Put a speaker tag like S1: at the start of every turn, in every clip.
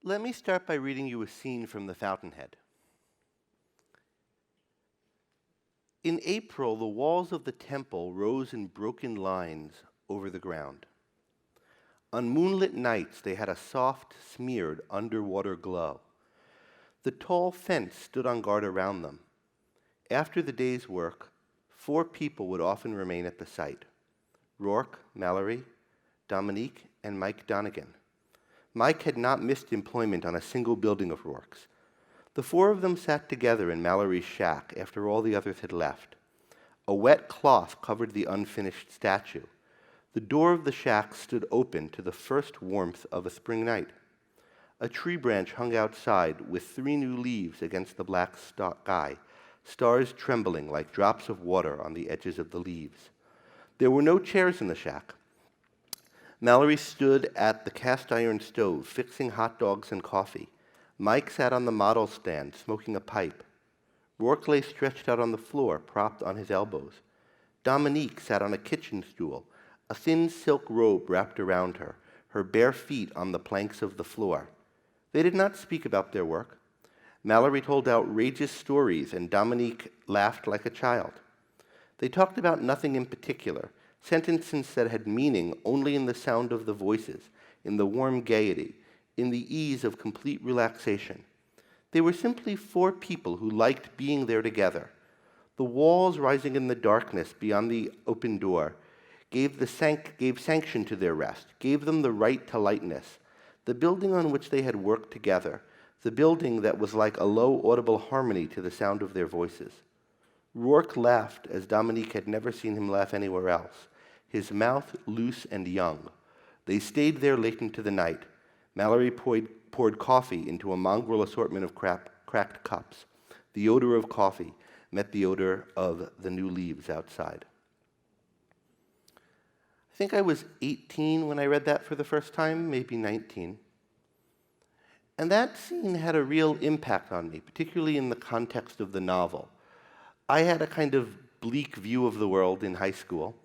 S1: Let me start by reading you a scene from the Fountainhead. In April, the walls of the temple rose in broken lines over the ground. On moonlit nights, they had a soft, smeared underwater glow. The tall fence stood on guard around them. After the day's work, 4 people would often remain at the site: Roark, Mallory, Dominique, and Mike Donegan. Mike had not missed employment on a single building of Roark's. The 4 of them sat together in Mallory's shack after all the others had left. A wet cloth covered the unfinished statue. The door of the shack stood open to the first warmth of a spring night. A tree branch hung outside with 3 new leaves against the black sky, stars trembling like drops of water on the edges of the leaves. There were no chairs in the shack. Mallory stood at the cast-iron stove, fixing hot dogs and coffee. Mike sat on the model stand, smoking a pipe. Roark lay stretched out on the floor, propped on his elbows. Dominique sat on a kitchen stool, a thin silk robe wrapped around her, her bare feet on the planks of the floor. They did not speak about their work. Mallory told outrageous stories, and Dominique laughed like a child. They talked about nothing in particular, sentences that had meaning only in the sound of the voices, in the warm gaiety, in the ease of complete relaxation. They were simply 4 people who liked being there together. The walls rising in the darkness beyond the open door gave sanction to their rest, gave them the right to lightness. The building on which they had worked together, the building that was like a low audible harmony to the sound of their voices. Roark laughed as Dominique had never seen him laugh anywhere else, his mouth loose and young. They stayed there late into the night. Mallory poured coffee into a mongrel assortment of cracked cups. The odor of coffee met the odor of the new leaves outside. I think I was 18 when I read that for the first time, maybe 19. And that scene had a real impact on me, particularly in the context of the novel. I had a kind of bleak view of the world in high school.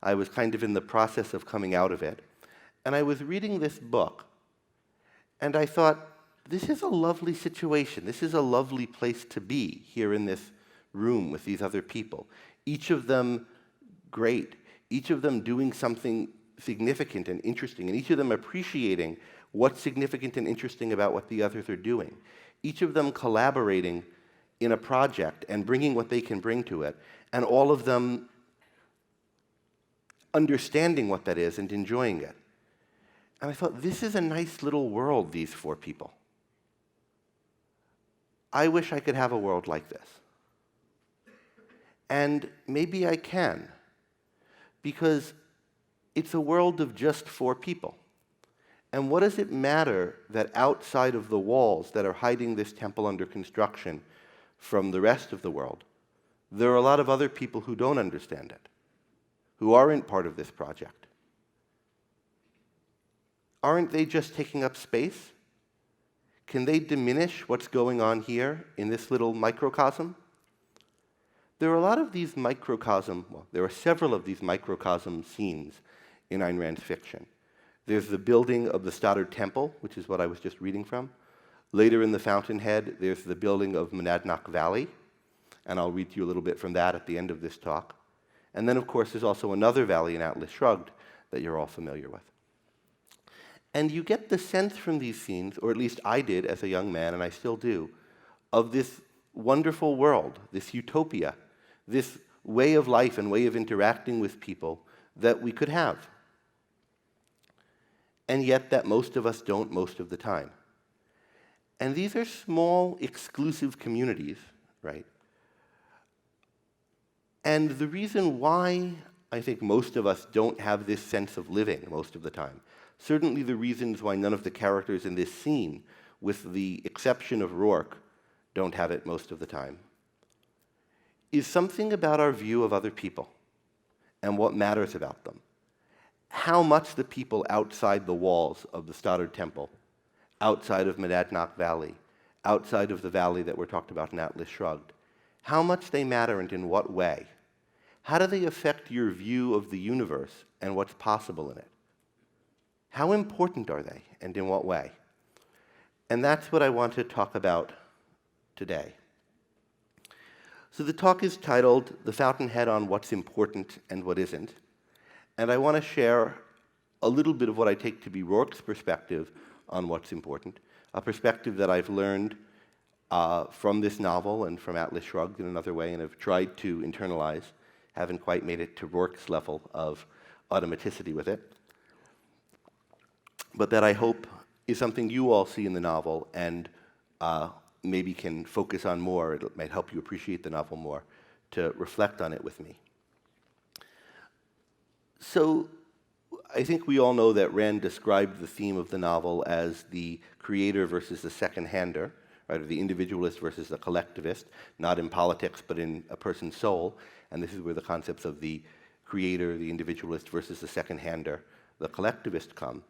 S1: I was kind of in the process of coming out of it. And I was reading this book, and I thought, this is a lovely situation. This is a lovely place to be here in this room with these other people. Each of them great. Each of them doing something significant and interesting, and each of them appreciating what's significant and interesting about what the others are doing. Each of them collaborating in a project and bringing what they can bring to it, and all of them understanding what that is and enjoying it. And I thought, this is a nice little world, these 4 people. I wish I could have a world like this. And maybe I can, because it's a world of just 4 people. And what does it matter that outside of the walls that are hiding this temple under construction from the rest of the world, there are a lot of other people who don't understand it, who aren't part of this project? Aren't they just taking up space? Can they diminish what's going on here in this little microcosm? There are a lot of these there are several of these microcosm scenes in Ayn Rand's fiction. There's the building of the Stoddard Temple, which is what I was just reading from. Later in the Fountainhead, there's the building of Monadnock Valley, and I'll read to you a little bit from that at the end of this talk. And then, of course, there's also another valley in Atlas Shrugged that you're all familiar with. And you get the sense from these scenes, or at least I did as a young man, and I still do, of this wonderful world, this utopia, this way of life and way of interacting with people that we could have. And yet that most of us don't most of the time. And these are small, exclusive communities, right? And the reason why I think most of us don't have this sense of living most of the time, certainly the reasons why none of the characters in this scene, with the exception of Roark, don't have it most of the time, is something about our view of other people and what matters about them. How much the people outside the walls of the Stoddard Temple, outside of Monadnock Valley, outside of the valley that we're talked about in Atlas Shrugged, how much they matter and in what way. How do they affect your view of the universe and what's possible in it? How important are they and in what way? And that's what I want to talk about today. So the talk is titled The Fountainhead on What's Important and What Isn't. And I want to share a little bit of what I take to be Roark's perspective on what's important, a perspective that I've learned from this novel and from Atlas Shrugged in another way, and have tried to internalize. Haven't quite made it to Roark's level of automaticity with it, but that I hope is something you all see in the novel and maybe can focus on more. It might help you appreciate the novel more, to reflect on it with me. So I think we all know that Rand described the theme of the novel as the creator versus the second-hander, right, or the individualist versus the collectivist, not in politics, but in a person's soul. And this is where the concepts of the creator, the individualist versus the second-hander, the collectivist come.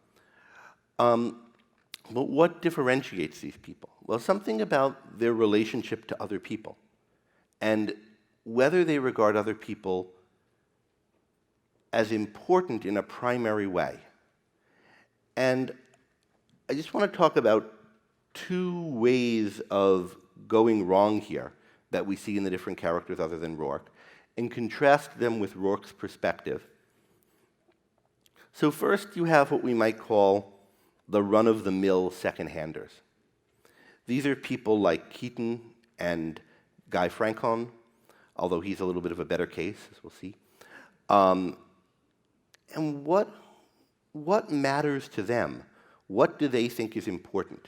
S1: But what differentiates these people? Well, something about their relationship to other people, and whether they regard other people as important in a primary way. And I just want to talk about two ways of going wrong here that we see in the different characters other than Roark, and contrast them with Roark's perspective. So first, you have what we might call the run-of-the-mill second-handers. These are people like Keaton and Guy Francon, although he's a little bit of a better case, as we'll see. And what matters to them? What do they think is important?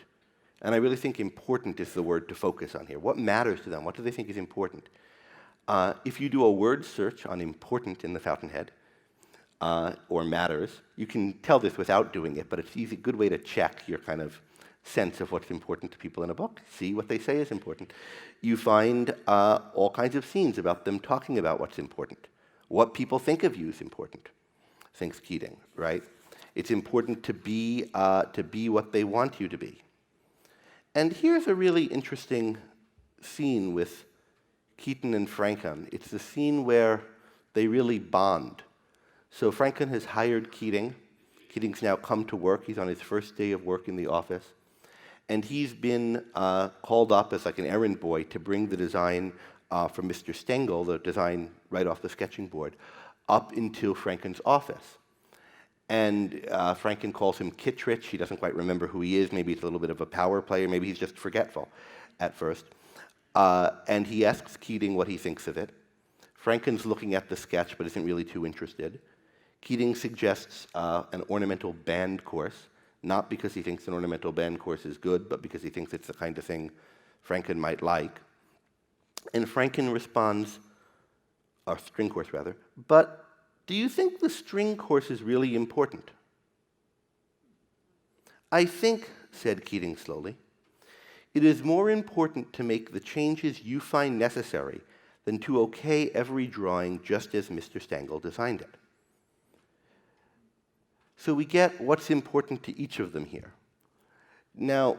S1: And I really think important is the word to focus on here. What matters to them? What do they think is important? If you do a word search on important in the Fountainhead, or matters, you can tell this without doing it, but it's a good way to check your kind of sense of what's important to people in a book, see what they say is important. You find all kinds of scenes about them talking about what's important. What people think of you is important, thinks Keating, right? It's important to be what they want you to be. And here's a really interesting scene with Keaton and Francon. It's the scene where they really bond. So Francon has hired Keating. Keating's now come to work. He's on his first day of work in the office. And he's been called up as like an errand boy to bring the design from Mr. Stengel, the design right off the sketching board, up into Francon's office. And Francon calls him Kittredge. He doesn't quite remember who he is. Maybe he's a little bit of a power player. Maybe he's just forgetful at first. And he asks Keating what he thinks of it. Francon's looking at the sketch but isn't really too interested. Keating suggests an ornamental band course, not because he thinks an ornamental band course is good, but because he thinks it's the kind of thing Francon might like. And Francon responds, or string course rather, but do you think the string course is really important? I think, said Keating slowly, it is more important to make the changes you find necessary than to okay every drawing just as Mr. Stengel designed it. So we get what's important to each of them here. Now,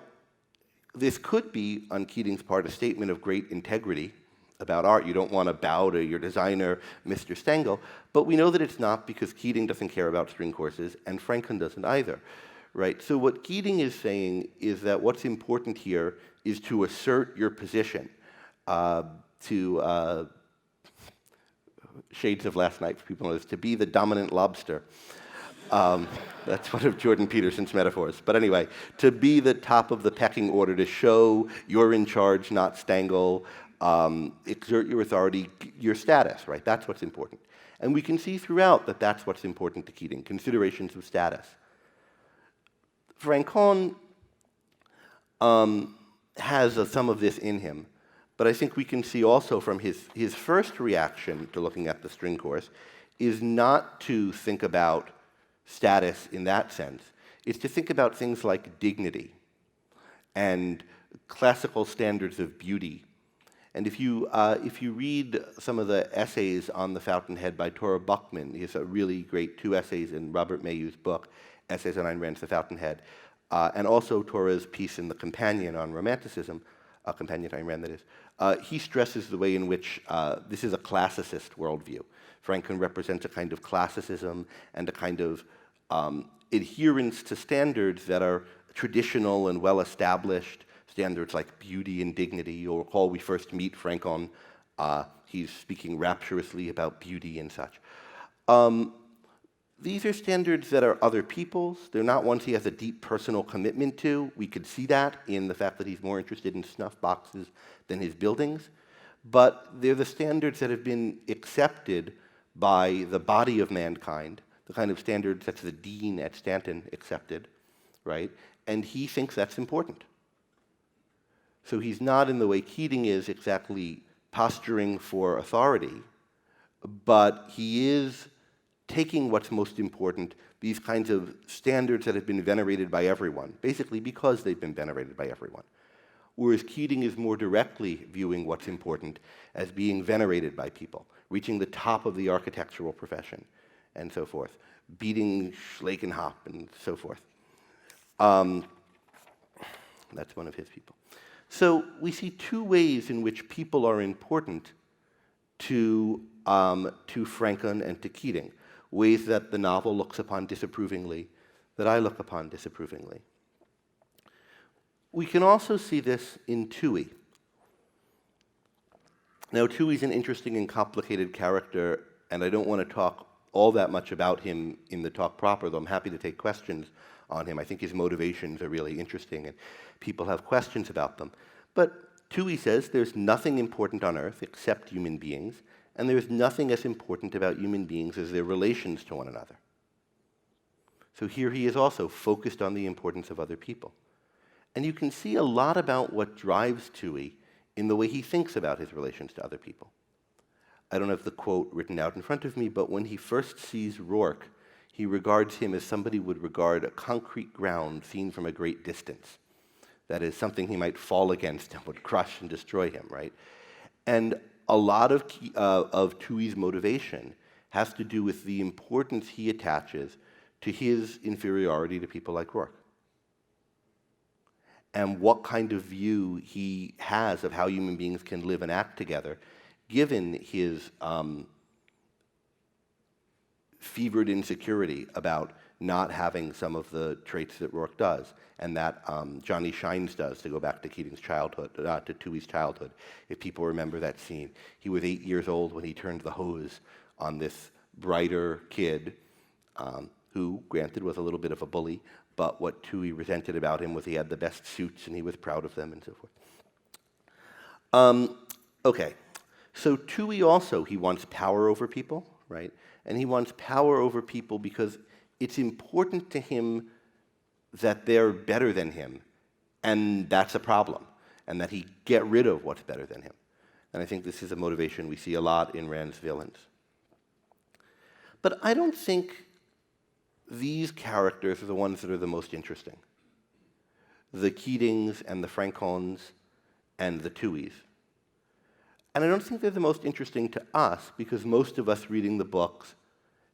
S1: this could be, on Keating's part, a statement of great integrity about art. You don't want to bow to your designer, Mr. Stengel, but we know that it's not because Keating doesn't care about string courses and Francon doesn't either, right? So what Keating is saying is that what's important here is to assert your position, shades of last night for people know this, to be the dominant lobster. That's one of Jordan Peterson's metaphors. But anyway, to be the top of the pecking order, to show you're in charge, not Stengel, exert your authority, your status, right? That's what's important. And we can see throughout that that's what's important to Keating, considerations of status. Francon has some of this in him, but I think we can see also from his first reaction to looking at the string course is not to think about status in that sense. It's to think about things like dignity and classical standards of beauty. And if you read some of the essays on the Fountainhead by Tora Buchman, he has a really great 2 essays in Robert Mayhew's book, Essays on Ayn Rand's The Fountainhead, and also Tora's piece in The Companion on Romanticism, a companion to Ayn Rand, that is, he stresses the way in which this is a classicist worldview. Francon represents a kind of classicism and a kind of adherence to standards that are traditional and well-established standards like beauty and dignity. You'll recall we first meet Francon. He's speaking rapturously about beauty and such. These are standards that are other people's. They're not ones he has a deep personal commitment to. We could see that in the fact that he's more interested in snuff boxes than his buildings. But they're the standards that have been accepted by the body of mankind, the kind of standards that the dean at Stanton accepted, right? And he thinks that's important. So he's not, in the way Keating is, exactly posturing for authority, but he is taking what's most important, these kinds of standards that have been venerated by everyone, basically because they've been venerated by everyone. Whereas Keating is more directly viewing what's important as being venerated by people, reaching the top of the architectural profession, and so forth, beating Schlegenhaupt and so forth. That's one of his people. So we see two ways in which people are important to Francon and to Keating, ways that the novel looks upon disapprovingly, that I look upon disapprovingly. We can also see this in Toohey. Now, Toohey's an interesting and complicated character, and I don't want to talk all that much about him in the talk proper, though I'm happy to take questions on him. I think his motivations are really interesting, and people have questions about them. But Toohey says there's nothing important on Earth except human beings, and there's nothing as important about human beings as their relations to one another. So here he is also focused on the importance of other people. And you can see a lot about what drives Toohey in the way he thinks about his relations to other people. I don't have the quote written out in front of me, but when he first sees Roark, he regards him as somebody would regard a concrete ground seen from a great distance. That is, something he might fall against and would crush and destroy him, right? And a lot of Toohey's motivation has to do with the importance he attaches to his inferiority to people like Roark, and what kind of view he has of how human beings can live and act together, given his fevered insecurity about not having some of the traits that Roark does, and that Johnny Shines does, to go back to Keating's childhood, to Toohey's childhood. If people remember that scene, he was 8 years old when he turned the hose on this brighter kid, who, granted, was a little bit of a bully, but what Toohey resented about him was he had the best suits and he was proud of them and so forth. Okay, so Toohey also, he wants power over people, right? And he wants power over people because it's important to him that they're better than him, and that's a problem, and that he get rid of what's better than him. And I think this is a motivation we see a lot in Rand's villains. But I don't think these characters are the ones that are the most interesting. The Keatings and the Francons and the Tooheys. And I don't think they're the most interesting to us because most of us reading the books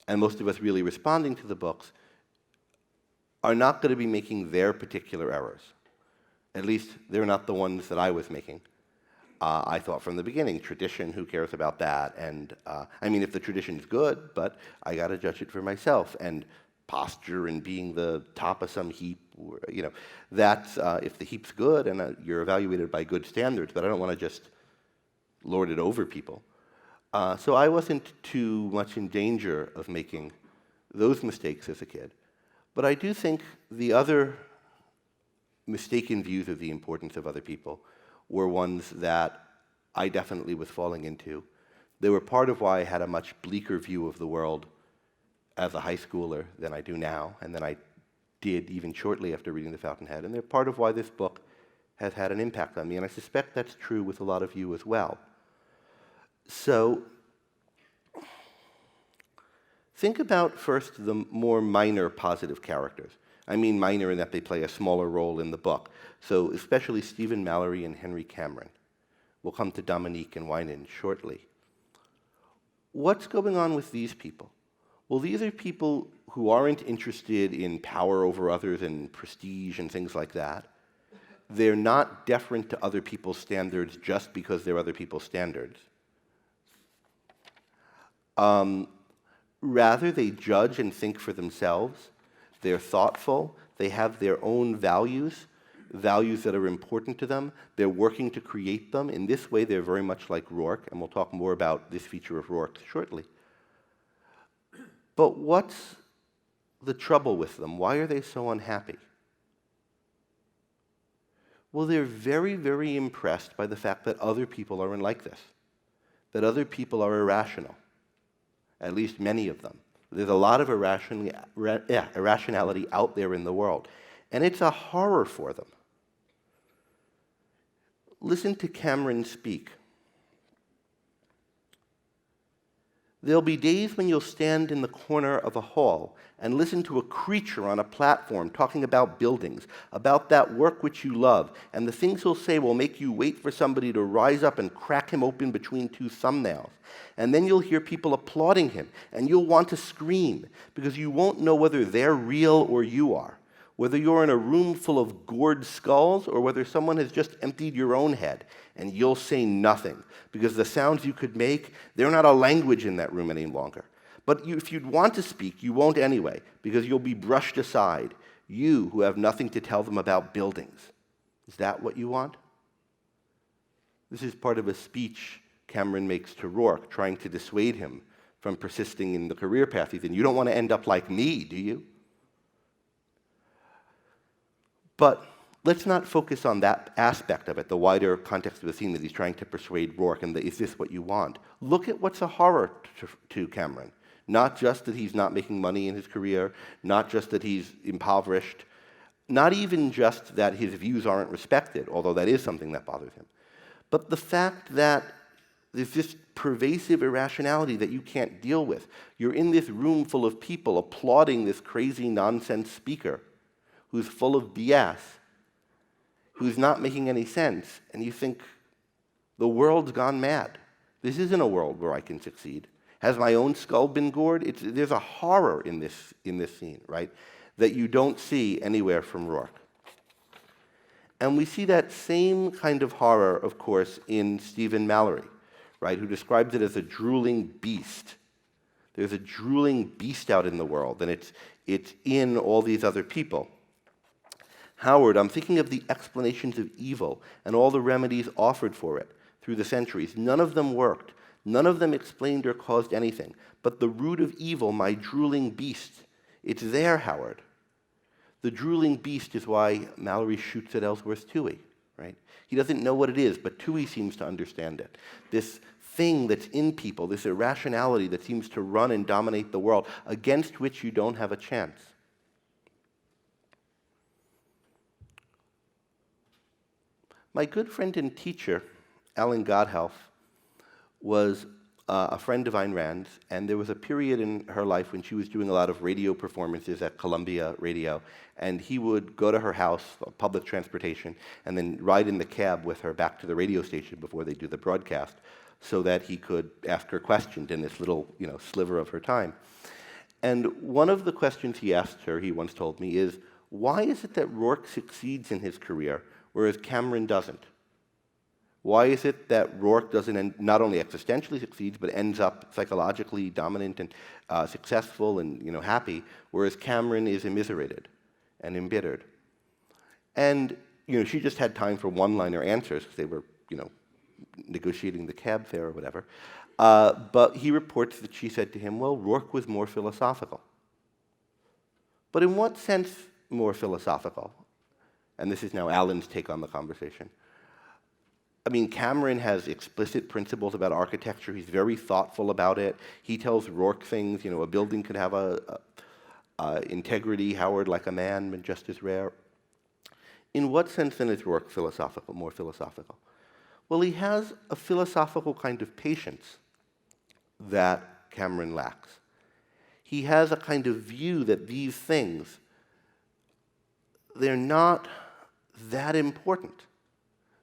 S1: and most of us really responding to the books are not going to be making their particular errors. At least they're not the ones that I was making. I thought from the beginning, tradition, who cares about that? And I mean, if the tradition's good, but I got to judge it for myself. And posture and being the top of some heap, you know, that's, if the heap's good and you're evaluated by good standards, but I don't want to just lord it over people. So I wasn't too much in danger of making those mistakes as a kid. But I do think the other mistaken views of the importance of other people were ones that I definitely was falling into. They were part of why I had a much bleaker view of the world as a high schooler than I do now, and than I did even shortly after reading The Fountainhead. And they're part of why this book has had an impact on me, and I suspect that's true with a lot of you as well. So think about first the more minor positive characters. I mean minor in that they play a smaller role in the book. So especially Stephen Mallory and Henry Cameron. We'll come to Dominique and Winan shortly. What's going on with these people? Well, these are people who aren't interested in power over others and prestige and things like that. They're not deferent to other people's standards just because they're other people's standards. Rather, they judge and think for themselves. They're thoughtful. They have their own values, values that are important to them. They're working to create them. In this way, they're very much like Roark, and we'll talk more about this feature of Roark shortly. But what's the trouble with them? Why are they so unhappy? Well, they're very, very impressed by the fact that other people aren't like this, that other people are irrational, at least many of them. There's a lot of irrationality out there in the world, and it's a horror for them. Listen to Cameron speak. There'll be days when you'll stand in the corner of a hall and listen to a creature on a platform talking about buildings, about that work which you love, and the things he'll say will make you wait for somebody to rise up and crack him open between two thumbnails. And then you'll hear people applauding him, and you'll want to scream, because you won't know whether they're real or you are, whether you're in a room full of gored skulls or whether someone has just emptied your own head, and you'll say nothing, because the sounds you could make, they're not a language in that room any longer. But if you'd want to speak, you won't anyway, because you'll be brushed aside, you who have nothing to tell them about buildings. Is that what you want? This is part of a speech Cameron makes to Roark, trying to dissuade him from persisting in the career path he's in. You don't want to end up like me, do you? But let's not focus on that aspect of it, the wider context of the scene that he's trying to persuade Roark, and is this what you want? Look at what's a horror to Cameron. Not just that he's not making money in his career, not just that he's impoverished, not even just that his views aren't respected, although that is something that bothers him, but the fact that there's this pervasive irrationality that you can't deal with. You're in this room full of people applauding this crazy nonsense speaker who's full of BS, who's not making any sense, and you think, the world's gone mad. This isn't a world where I can succeed. Has my own skull been gored? There's a horror in this scene, right, that you don't see anywhere from Roark. And we see that same kind of horror, of course, in Stephen Mallory, right, who describes it as a drooling beast. There's a drooling beast out in the world, and it's in all these other people. Howard, I'm thinking of the explanations of evil and all the remedies offered for it through the centuries. None of them worked. None of them explained or caused anything. But the root of evil, my drooling beast, it's there, Howard. The drooling beast is why Mallory shoots at Ellsworth Toohey, right? He doesn't know what it is, but Toohey seems to understand it. This thing that's in people, this irrationality that seems to run and dominate the world, against which you don't have a chance. My good friend and teacher, Alan Godhertz, was a friend of Ayn Rand's, and there was a period in her life when she was doing a lot of radio performances at Columbia Radio, and he would go to her house, public transportation, and then ride in the cab with her back to the radio station before they do the broadcast, so that he could ask her questions in this little, sliver of her time. And one of the questions he asked her, he once told me, is, why is it that Roark succeeds in his career, whereas Cameron doesn't? Why is it that Roark doesn't not only existentially succeeds, but ends up psychologically dominant and successful and happy, whereas Cameron is immiserated and embittered? And she just had time for one-liner answers because they were negotiating the cab fare or whatever. But he reports that she said to him, well, Roark was more philosophical. But in what sense more philosophical? And this is now Alan's take on the conversation. I mean, Cameron has explicit principles about architecture. He's very thoughtful about it. He tells Roark things, a building could have integrity, Howard, like a man, but just as rare. In what sense then is Roark philosophical, more philosophical? Well, he has a philosophical kind of patience that Cameron lacks. He has a kind of view that these things, they're not that important.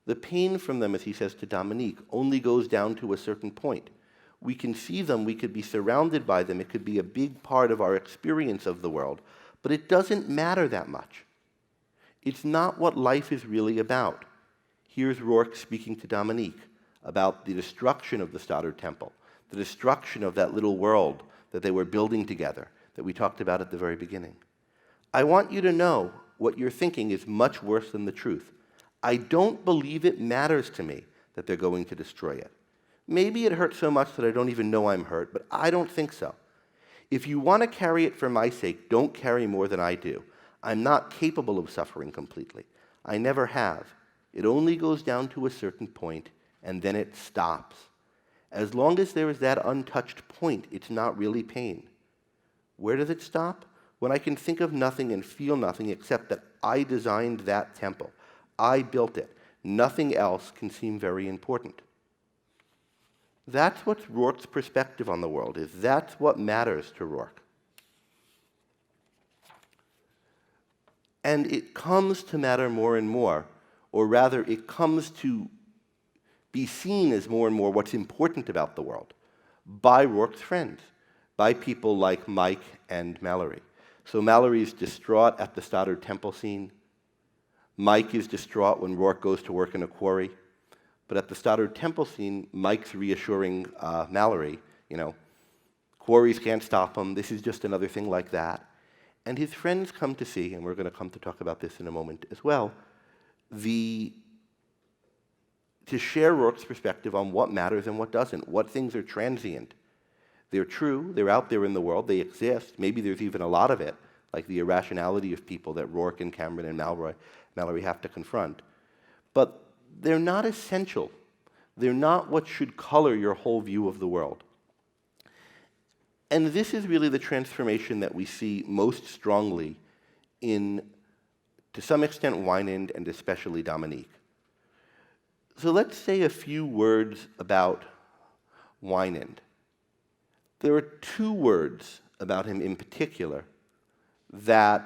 S1: The pain from them, as he says to Dominique, only goes down to a certain point. We can see them, we could be surrounded by them, it could be a big part of our experience of the world, but it doesn't matter that much. It's not what life is really about. Here's Roark speaking to Dominique about the destruction of the Stoddard Temple, the destruction of that little world that they were building together, that we talked about at the very beginning. I want you to know what you're thinking is much worse than the truth. I don't believe it matters to me that they're going to destroy it. Maybe it hurts so much that I don't even know I'm hurt, but I don't think so. If you want to carry it for my sake, don't carry more than I do. I'm not capable of suffering completely. I never have. It only goes down to a certain point, and then it stops. As long as there is that untouched point, it's not really pain. Where does it stop? When I can think of nothing and feel nothing except that I designed that temple. I built it. Nothing else can seem very important. That's what's Roark's perspective on the world is. That's what matters to Roark. And it comes to matter more and more, or rather, it comes to be seen as more and more what's important about the world by Roark's friends, by people like Mike and Mallory. So Mallory's distraught at the Stoddard Temple scene. Mike is distraught when Roark goes to work in a quarry. But at the Stoddard Temple scene, Mike's reassuring Mallory, quarries can't stop him. This is just another thing like that. And his friends come to see, and we're going to come to talk about this in a moment as well, to share Roark's perspective on what matters and what doesn't, what things are transient. They're true, they're out there in the world, they exist. Maybe there's even a lot of it, like the irrationality of people that Roark and Cameron and Mallory have to confront. But they're not essential. They're not what should color your whole view of the world. And this is really the transformation that we see most strongly in, to some extent, Wynand and especially Dominique. So let's say a few words about Wynand. There are two words about him in particular that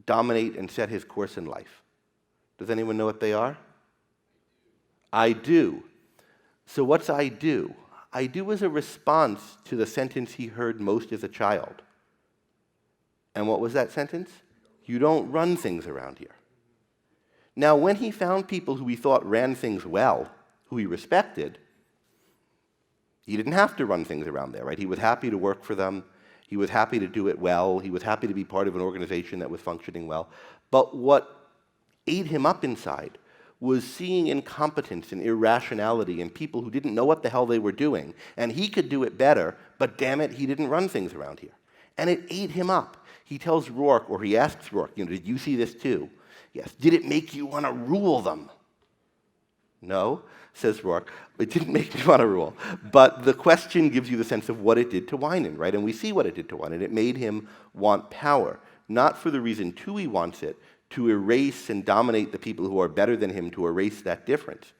S1: dominate and set his course in life. Does anyone know what they are? I do. So what's I do? I do is a response to the sentence he heard most as a child. And what was that sentence? You don't run things around here. Now, when he found people who he thought ran things well, who he respected, he didn't have to run things around there, right? He was happy to work for them. He was happy to do it well. He was happy to be part of an organization that was functioning well. But what ate him up inside was seeing incompetence and irrationality in people who didn't know what the hell they were doing, and he could do it better, but damn it, he didn't run things around here. And it ate him up. He tells Roark, or he asks Roark, did you see this too? Yes. Did it make you want to rule them? No, says Roark. It didn't make me want to rule. But the question gives you the sense of what it did to Wynand, right? And we see what it did to Wynand. It made him want power, not for the reason he wants it, to erase and dominate the people who are better than him, to erase that difference,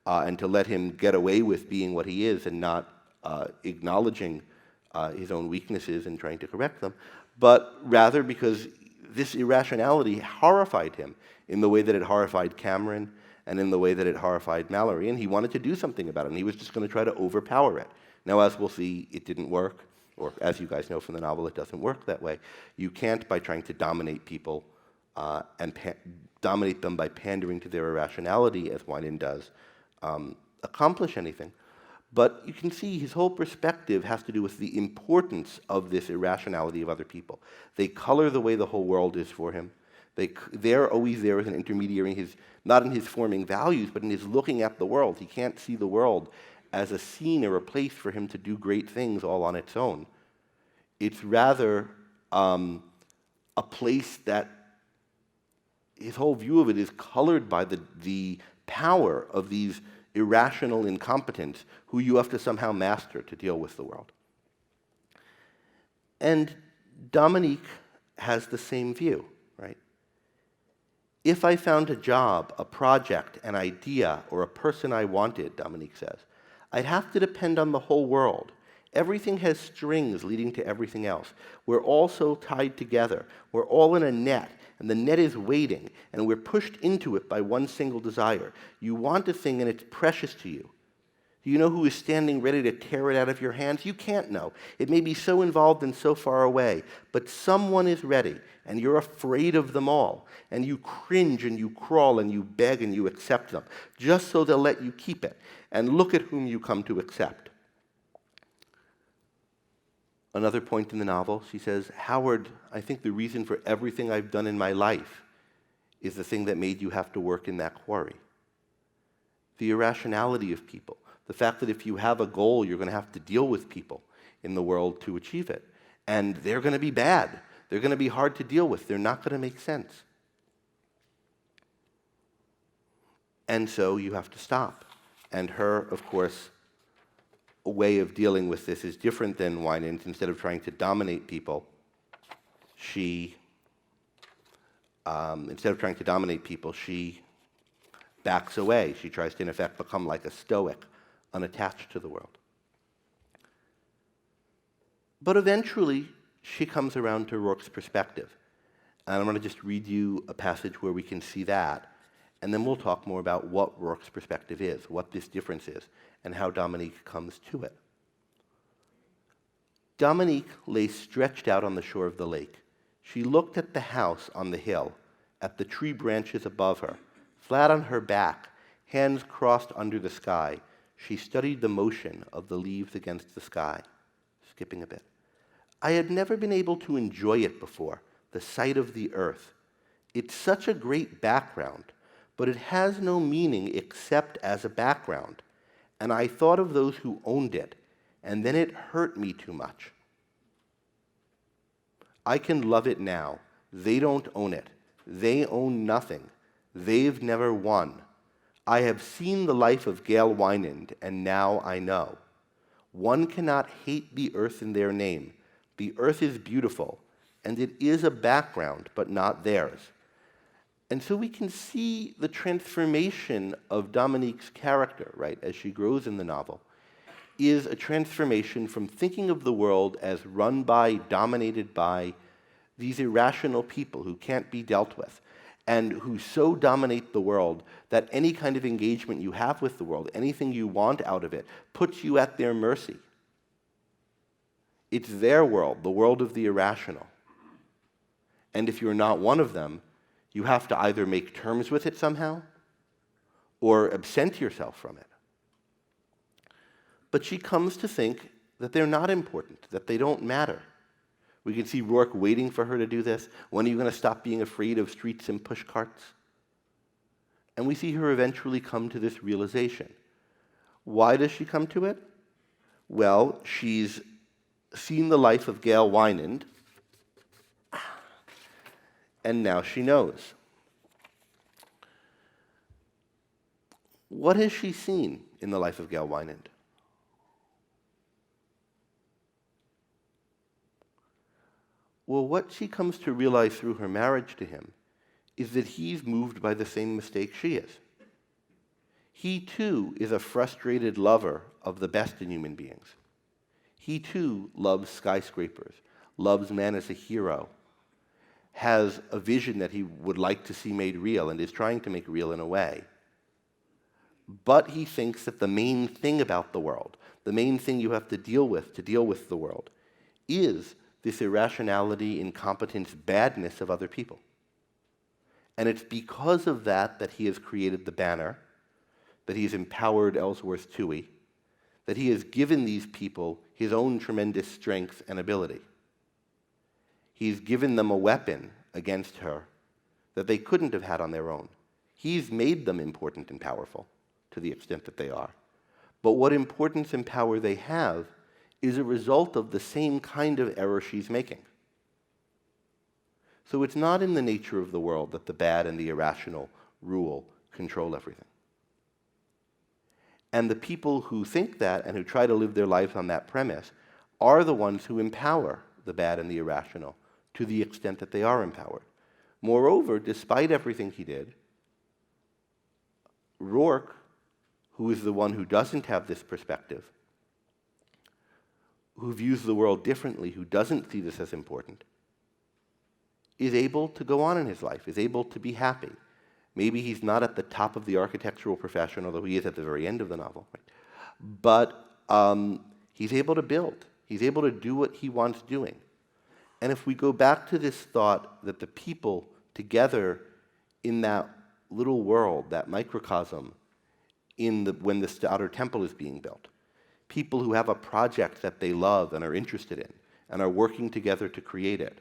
S1: and to let him get away with being what he is and not acknowledging his own weaknesses and trying to correct them, but rather because this irrationality horrified him in the way that it horrified Cameron and in the way that it horrified Mallory, and he wanted to do something about it, and he was just going to try to overpower it. Now, as we'll see, it didn't work, or as you guys know from the novel, it doesn't work that way. You can't, by trying to dominate people, and dominate them by pandering to their irrationality, as Wynand does, accomplish anything. But you can see his whole perspective has to do with the importance of this irrationality of other people. They color the way the whole world is for him. They're always there as an intermediary, not in his forming values, but in his looking at the world. He can't see the world as a scene or a place for him to do great things all on its own. It's rather a place that his whole view of it is colored by the power of these irrational incompetents who you have to somehow master to deal with the world. And Dominique has the same view, right? If I found a job, a project, an idea, or a person I wanted, Dominique says, I'd have to depend on the whole world. Everything has strings leading to everything else. We're all so tied together. We're all in a net, and the net is waiting, and we're pushed into it by one single desire. You want a thing, and it's precious to you. Do you know who is standing ready to tear it out of your hands? You can't know. It may be so involved and so far away, but someone is ready, and you're afraid of them all, and you cringe and you crawl and you beg and you accept them, just so they'll let you keep it. And look at whom you come to accept. Another point in the novel, she says, Howard, I think the reason for everything I've done in my life is the thing that made you have to work in that quarry. The irrationality of people, the fact that if you have a goal, you're going to have to deal with people in the world to achieve it. And they're going to be bad. They're going to be hard to deal with. They're not going to make sense. And so you have to stop. And her, of course, a way of dealing with this is different than Winans. Instead of trying to dominate people, she backs away. She tries to, in effect, become like a stoic, unattached to the world. But eventually, she comes around to Roark's perspective. And I'm going to just read you a passage where we can see that, and then we'll talk more about what Roark's perspective is, what this difference is, and how Dominique comes to it. Dominique lay stretched out on the shore of the lake. She looked at the house on the hill, at the tree branches above her. Flat on her back, hands crossed under the sky, she studied the motion of the leaves against the sky. Skipping a bit. I had never been able to enjoy it before, the sight of the earth. It's such a great background, but it has no meaning except as a background. And I thought of those who owned it, and then it hurt me too much. I can love it now. They don't own it. They own nothing. They've never won. I have seen the life of Gail Winand, and now I know. One cannot hate the earth in their name. The earth is beautiful, and it is a background, but not theirs. And so we can see the transformation of Dominique's character, right, as she grows in the novel, is a transformation from thinking of the world as run by, dominated by these irrational people who can't be dealt with, and who so dominate the world that any kind of engagement you have with the world, anything you want out of it, puts you at their mercy. It's their world, the world of the irrational. And if you're not one of them, you have to either make terms with it somehow or absent yourself from it. But she comes to think that they're not important, that they don't matter. We can see Roark waiting for her to do this. When are you going to stop being afraid of streets and push carts? And we see her eventually come to this realization. Why does she come to it? Well, she's seen the life of Gail Winand, and now she knows. What has she seen in the life of Gail Winand? Well, what she comes to realize through her marriage to him is that he's moved by the same mistake she is. He, too, is a frustrated lover of the best in human beings. He, too, loves skyscrapers, loves man as a hero, has a vision that he would like to see made real and is trying to make real in a way. But he thinks that the main thing about the world, the main thing you have to deal with the world, is this irrationality, incompetence, badness of other people. And it's because of that that he has created the banner, that he has empowered Ellsworth Toohey, that he has given these people his own tremendous strength and ability. He's given them a weapon against her that they couldn't have had on their own. He's made them important and powerful to the extent that they are. But what importance and power they have is a result of the same kind of error she's making. So it's not in the nature of the world that the bad and the irrational rule, control everything. And the people who think that and who try to live their lives on that premise are the ones who empower the bad and the irrational to the extent that they are empowered. Moreover, despite everything he did, Roark, who is the one who doesn't have this perspective, who views the world differently, who doesn't see this as important, is able to go on in his life, is able to be happy. Maybe he's not at the top of the architectural profession, although he is at the very end of the novel. Right? But he's able to build. He's able to do what he wants doing. And if we go back to this thought that the people together in that little world, that microcosm, when the outer temple is being built, people who have a project that they love and are interested in, and are working together to create it,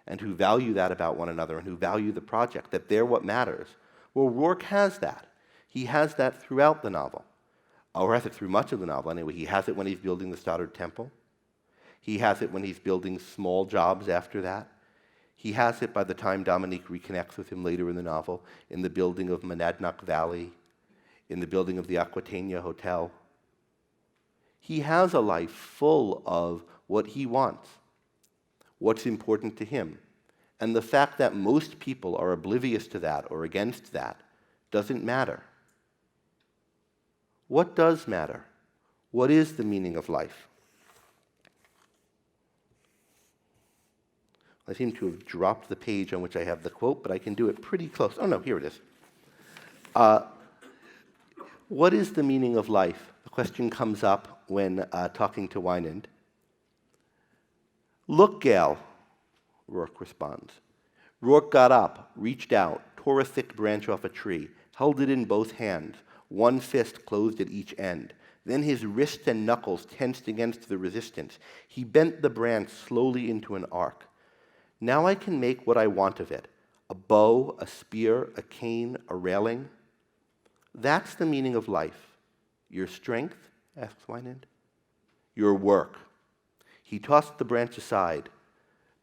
S1: and who value that about one another and who value the project, that they're what matters. Well, Roark has that. He has that throughout the novel, or has it through much of the novel anyway. He has it when he's building the Stoddard Temple. He has it when he's building small jobs after that. He has it by the time Dominique reconnects with him later in the novel, in the building of Monadnock Valley, in the building of the Aquitania Hotel. He has a life full of what he wants, what's important to him. And the fact that most people are oblivious to that or against that doesn't matter. What does matter? What is the meaning of life? I seem to have dropped the page on which I have the quote, but I can do it pretty close. Oh no, here it is. What is the meaning of life? The question comes up when talking to Wynand. Look, gal, Roark responds. Roark got up, reached out, tore a thick branch off a tree, held it in both hands, one fist closed at each end. Then his wrists and knuckles tensed against the resistance. He bent the branch slowly into an arc. Now I can make what I want of it. A bow, a spear, a cane, a railing. That's the meaning of life. Your strength? Asks Wynand. Your work. He tossed the branch aside.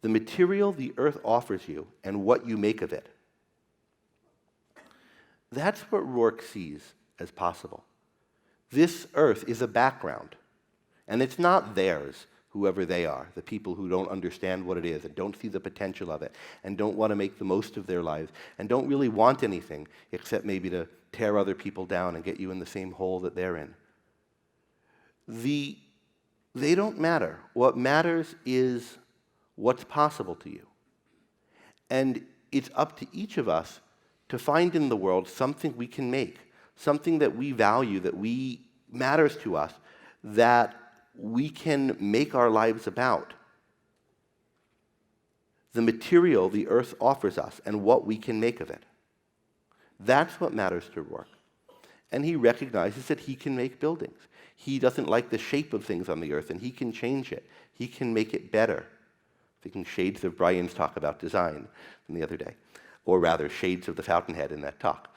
S1: The material the earth offers you and what you make of it. That's what Roark sees as possible. This earth is a background, and it's not theirs, whoever they are, the people who don't understand what it is and don't see the potential of it and don't want to make the most of their lives and don't really want anything except maybe to tear other people down and get you in the same hole that they're in. They don't matter. What matters is what's possible to you. And it's up to each of us to find in the world something we can make, something that we value, that matters to us, that we can make our lives about. The material the earth offers us and what we can make of it. That's what matters to Roark. And he recognizes that he can make buildings. He doesn't like the shape of things on the earth, and he can change it. He can make it better. Thinking shades of Brian's talk about design from the other day, or rather, shades of the Fountainhead in that talk.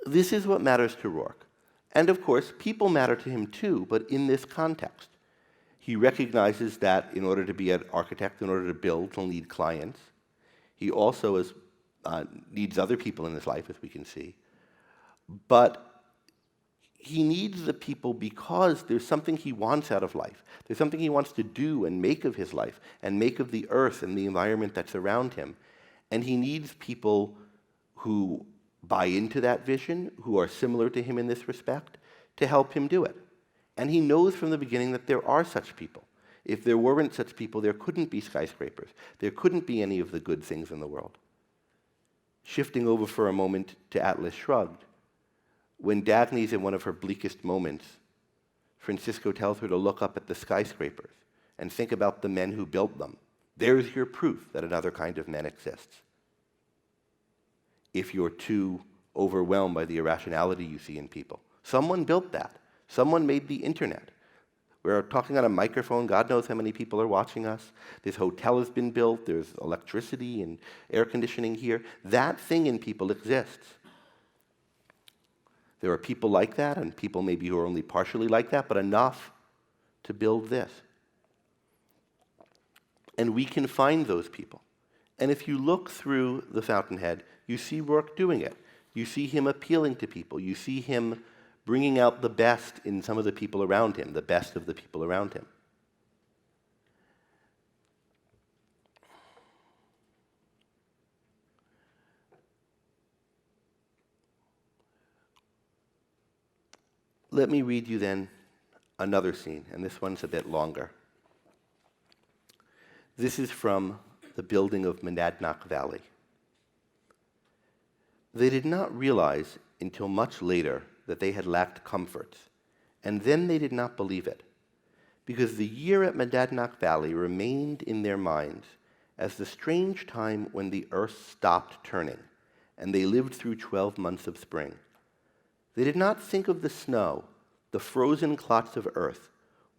S1: This is what matters to Roark. And of course, people matter to him too, but in this context. He recognizes that in order to be an architect, in order to build, he'll need clients. He also needs other people in his life, as we can see. But he needs the people because there's something he wants out of life. There's something he wants to do and make of his life and make of the earth and the environment that's around him. And he needs people who buy into that vision, who are similar to him in this respect, to help him do it. And he knows from the beginning that there are such people. If there weren't such people, there couldn't be skyscrapers. There couldn't be any of the good things in the world. Shifting over for a moment to Atlas Shrugged, when Dagny's in one of her bleakest moments, Francisco tells her to look up at the skyscrapers and think about the men who built them. There's your proof that another kind of man exists. If you're too overwhelmed by the irrationality you see in people. Someone built that. Someone made the internet. We're talking on a microphone. God knows how many people are watching us. This hotel has been built. There's electricity and air conditioning here. That thing in people exists. There are people like that, and people maybe who are only partially like that, but enough to build this. And we can find those people. And if you look through the Fountainhead, you see Roark doing it. You see him appealing to people. You see him bringing out the best in some of the people around him, the best of the people around him. Let me read you then another scene, and this one's a bit longer. This is from the building of Monadnock Valley. They did not realize until much later that they had lacked comforts, and then they did not believe it, because the year at Monadnock Valley remained in their minds as the strange time when the earth stopped turning, and they lived through 12 months of spring. They did not think of the snow, the frozen clots of earth,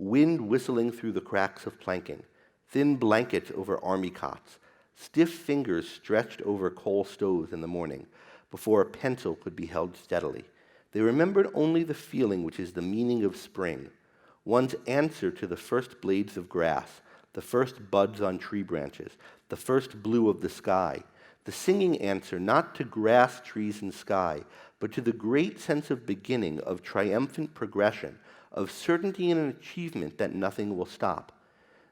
S1: wind whistling through the cracks of planking, thin blankets over army cots, stiff fingers stretched over coal stoves in the morning before a pencil could be held steadily. They remembered only the feeling which is the meaning of spring, one's answer to the first blades of grass, the first buds on tree branches, the first blue of the sky, the singing answer not to grass, trees, and sky, but to the great sense of beginning, of triumphant progression, of certainty in an achievement that nothing will stop.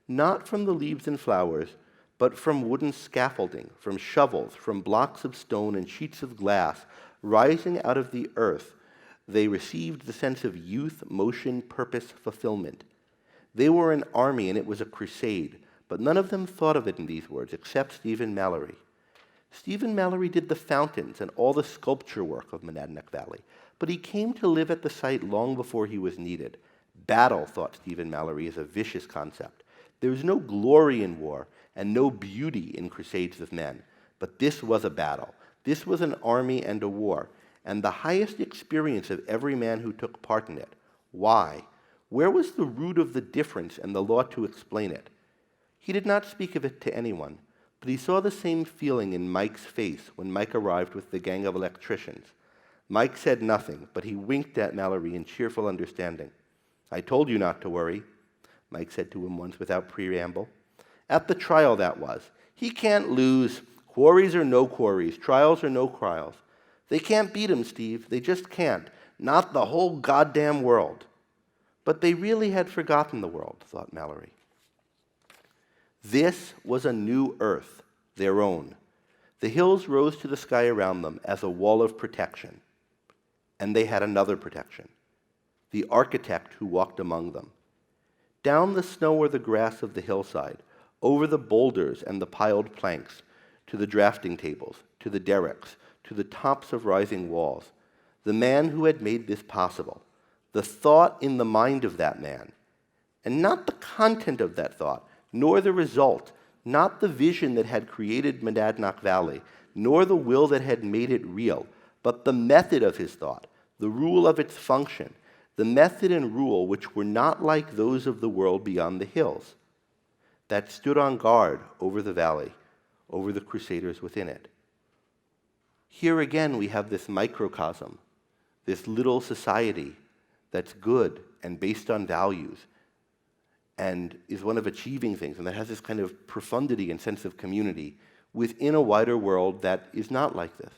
S1: Not from the leaves and flowers, but from wooden scaffolding, from shovels, from blocks of stone and sheets of glass, rising out of the earth, they received the sense of youth, motion, purpose, fulfillment. They were an army and it was a crusade, but none of them thought of it in these words, except Stephen Mallory. Stephen Mallory did the fountains and all the sculpture work of Monadnock Valley, but he came to live at the site long before he was needed. Battle, thought Stephen Mallory, is a vicious concept. There is no glory in war and no beauty in crusades of men, but this was a battle. This was an army and a war, and the highest experience of every man who took part in it. Why? Where was the root of the difference and the law to explain it? He did not speak of it to anyone, but he saw the same feeling in Mike's face when Mike arrived with the gang of electricians. Mike said nothing, but he winked at Mallory in cheerful understanding. "I told you not to worry," Mike said to him once without preamble. "At the trial, that was. He can't lose. Quarries or no quarries, trials or no trials. They can't beat him, Steve. They just can't. Not the whole goddamn world." But they really had forgotten the world, thought Mallory. This was a new earth, their own. The hills rose to the sky around them as a wall of protection. And they had another protection, the architect who walked among them. Down the snow or the grass of the hillside, over the boulders and the piled planks, to the drafting tables, to the derricks, to the tops of rising walls, the man who had made this possible, the thought in the mind of that man, and not the content of that thought, nor the result, not the vision that had created Monadnock Valley, nor the will that had made it real, but the method of his thought, the rule of its function, the method and rule which were not like those of the world beyond the hills, that stood on guard over the valley, over the crusaders within it. Here again we have this microcosm, this little society that's good and based on values, and is one of achieving things, and that has this kind of profundity and sense of community within a wider world that is not like this.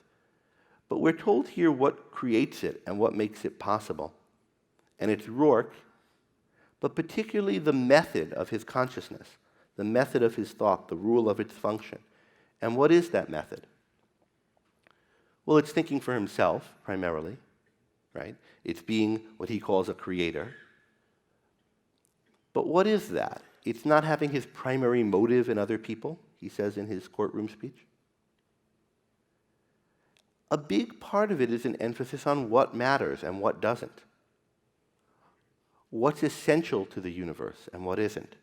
S1: But we're told here what creates it and what makes it possible. And it's Roark, but particularly the method of his consciousness, the method of his thought, the rule of its function. And what is that method? Well, it's thinking for himself, primarily, right? It's being what he calls a creator. But what is that? It's not having his primary motive in other people, he says in his courtroom speech. A big part of it is an emphasis on what matters and what doesn't. What's essential to the universe and what isn't.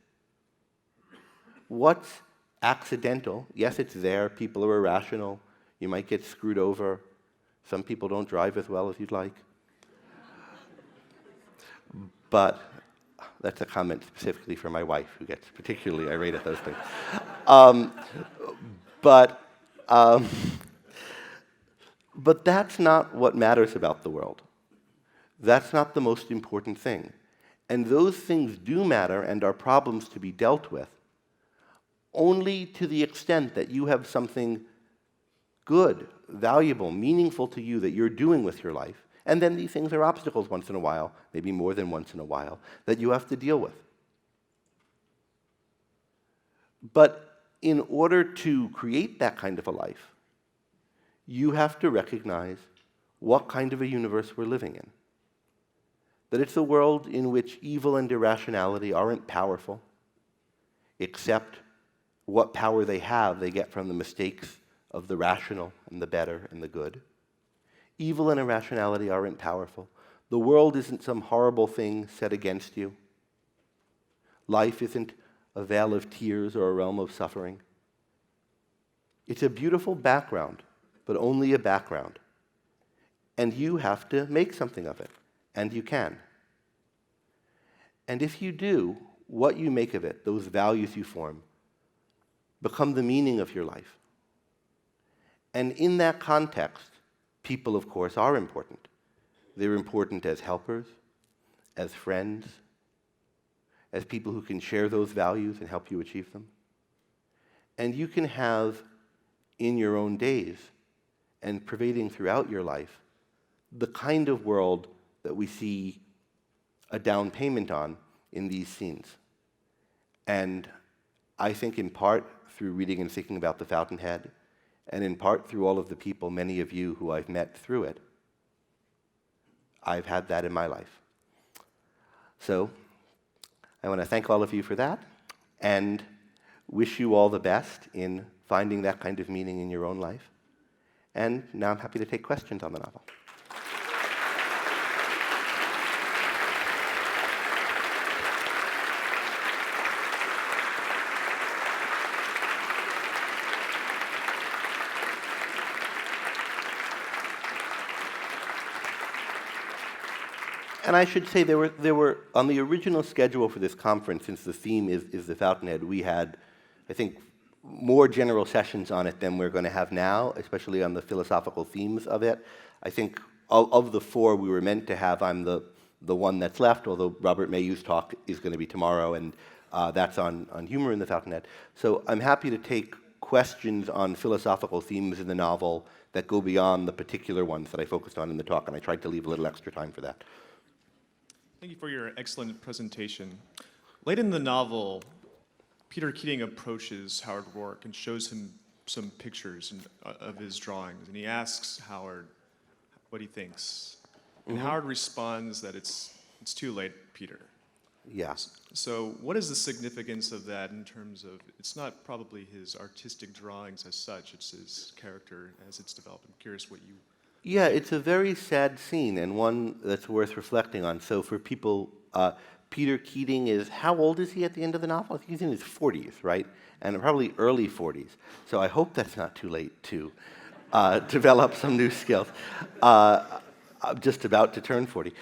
S1: What's accidental? Yes, it's there. People are irrational. You might get screwed over. Some people don't drive as well as you'd like. But that's a comment specifically for my wife, who gets particularly irate at those things. But that's not what matters about the world. That's not the most important thing. And those things do matter and are problems to be dealt with only to the extent that you have something good, valuable, meaningful to you that you're doing with your life. And then these things are obstacles once in a while, maybe more than once in a while, that you have to deal with. But in order to create that kind of a life, you have to recognize what kind of a universe we're living in. That it's a world in which evil and irrationality aren't powerful, except what power they have they get from the mistakes of the rational and the better and the good. Evil and irrationality aren't powerful. The world isn't some horrible thing set against you. Life isn't a vale of tears or a realm of suffering. It's a beautiful background, but only a background. And you have to make something of it, and you can. And if you do, what you make of it, those values you form, become the meaning of your life. And in that context, people, of course, are important. They're important as helpers, as friends, as people who can share those values and help you achieve them. And you can have, in your own days, and pervading throughout your life, the kind of world that we see a down payment on in these scenes. And I think in part through reading and thinking about the Fountainhead, and in part through all of the people, many of you who I've met through it, I've had that in my life. So I want to thank all of you for that, and wish you all the best in finding that kind of meaning in your own life. And now I'm happy to take questions on the novel. And I should say there were on the original schedule for this conference, since the theme is the Fountainhead, we had, I think, more general sessions on it than we're going to have now, especially on the philosophical themes of it. I think of the four we were meant to have, I'm the one that's left, although Robert Mayhew's talk is going to be tomorrow, and that's on humor in the Fountainhead. So I'm happy to take questions on philosophical themes in the novel that go beyond the particular ones that I focused on in the talk, and I tried to leave a little extra time for that.
S2: Thank you for your excellent presentation. Late in the novel, Peter Keating approaches Howard Roark and shows him some pictures of his drawings, and he asks Howard what he thinks. And Howard responds that it's too late, Peter.
S1: Yeah.
S2: So what is the significance of that in terms of, it's not probably his artistic drawings as such, it's his character as it's developed. I'm curious what you...
S1: Yeah, it's a very sad scene, and one that's worth reflecting on. So for people, Peter Keating is, how old is he at the end of the novel? I think he's in his 40s, right? And probably early 40s. So I hope that's not too late to develop some new skills. I'm just about to turn 40.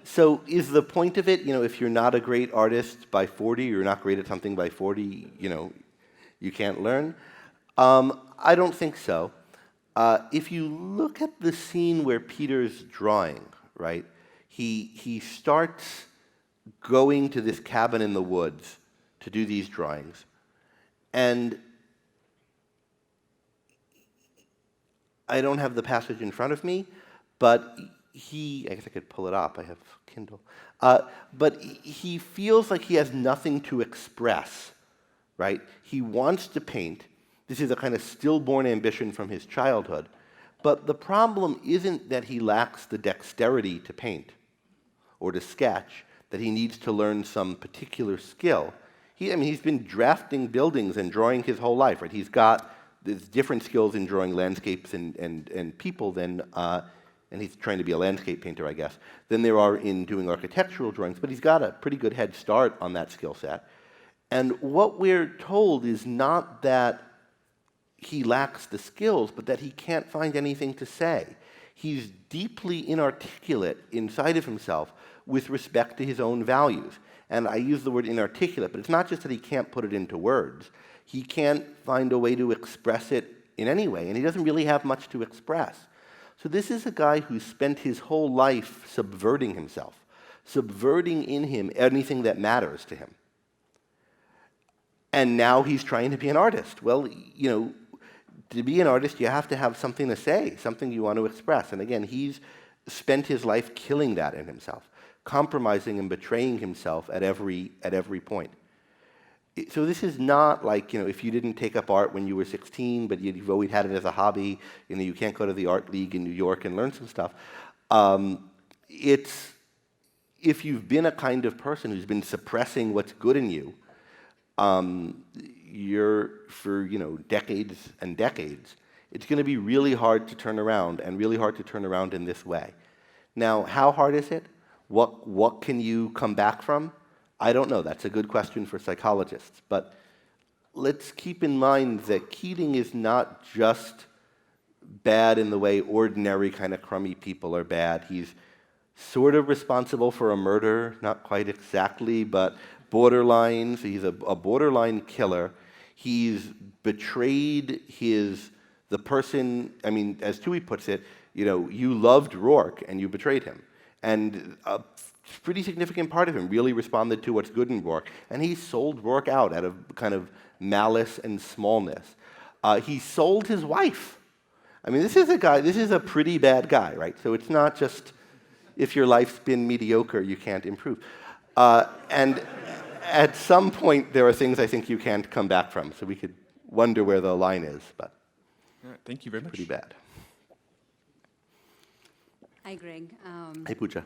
S1: So is the point of it, if you're not a great artist by 40, you're not great at something by 40, you can't learn? I don't think so. If you look at the scene where Peter's drawing, right, he starts going to this cabin in the woods to do these drawings, and I don't have the passage in front of me, but I guess I could pull it up, I have Kindle, but he feels like he has nothing to express, right? He wants to paint. This is a kind of stillborn ambition from his childhood. But the problem isn't that he lacks the dexterity to paint or to sketch, that he needs to learn some particular skill. He's been drafting buildings and drawing his whole life, right? He's got there's different skills in drawing landscapes and people than, and he's trying to be a landscape painter, I guess, than there are in doing architectural drawings, but he's got a pretty good head start on that skill set. And what we're told is not that he lacks the skills, but that he can't find anything to say. He's deeply inarticulate inside of himself with respect to his own values. And I use the word inarticulate, but it's not just that he can't put it into words. He can't find a way to express it in any way, and he doesn't really have much to express. So this is a guy who's spent his whole life subverting himself, subverting in him anything that matters to him. And now he's trying to be an artist. Well, to be an artist, you have to have something to say, something you want to express. And again, he's spent his life killing that in himself, compromising and betraying himself at every point. So this is not like, if you didn't take up art when you were 16, but you've always had it as a hobby, you can't go to the art league in New York and learn some stuff. It's, if you've been a kind of person who's been suppressing what's good in you, for decades and decades, it's going to be really hard to turn around, and really hard to turn around in this way. Now, how hard is it? What can you come back from? I don't know. That's a good question for psychologists. But let's keep in mind that Keating is not just bad in the way ordinary kind of crummy people are bad. He's sort of responsible for a murder, not quite exactly, but borderline. So he's a borderline killer. He's betrayed the person, I mean, as Toohey puts it, you loved Roark and you betrayed him. And a pretty significant part of him really responded to what's good in Roark. And he sold Roark out of kind of malice and smallness. He sold his wife. I mean, this is a pretty bad guy, right? So it's not just, if your life's been mediocre, you can't improve. And at some point, there are things I think you can't come back from. So we could wonder where the line is, but
S2: All right, thank you very much.
S1: pretty bad.
S3: Hi, Greg.
S1: Hey, Pooja.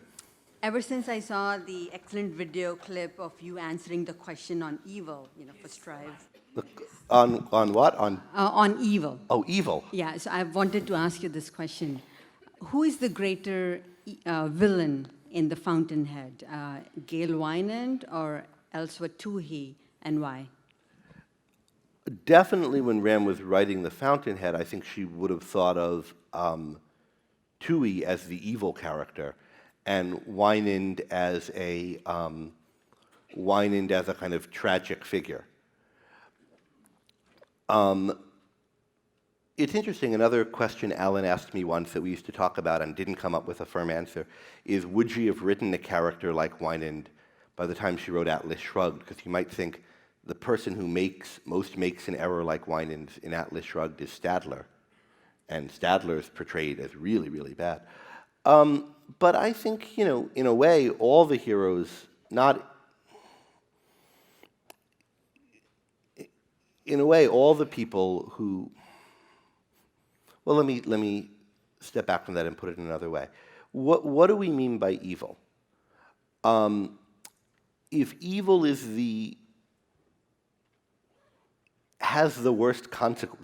S3: Ever since I saw the excellent video clip of you answering the question on evil, for Strive.
S1: Look, on what?
S3: On evil.
S1: Oh, evil.
S3: Yeah, so I wanted to ask you this question. Who is the greater villain in the Fountainhead, Gail Wynand or Ellsworth Toohey, and why?
S1: Definitely when Rand was writing The Fountainhead, I think she would have thought of Toohey as the evil character and Wynand as a kind of tragic figure. It's interesting, another question Alan asked me once that we used to talk about and didn't come up with a firm answer is, would she have written a character like Wynand by the time she wrote Atlas Shrugged? Because you might think the person who most makes an error like Wynand in Atlas Shrugged is Stadler. And Stadler's portrayed as really, really bad. But I think, in a way, all the heroes, in a way, all the people who, well, let me step back from that and put it in another way. What do we mean by evil? If evil has the worst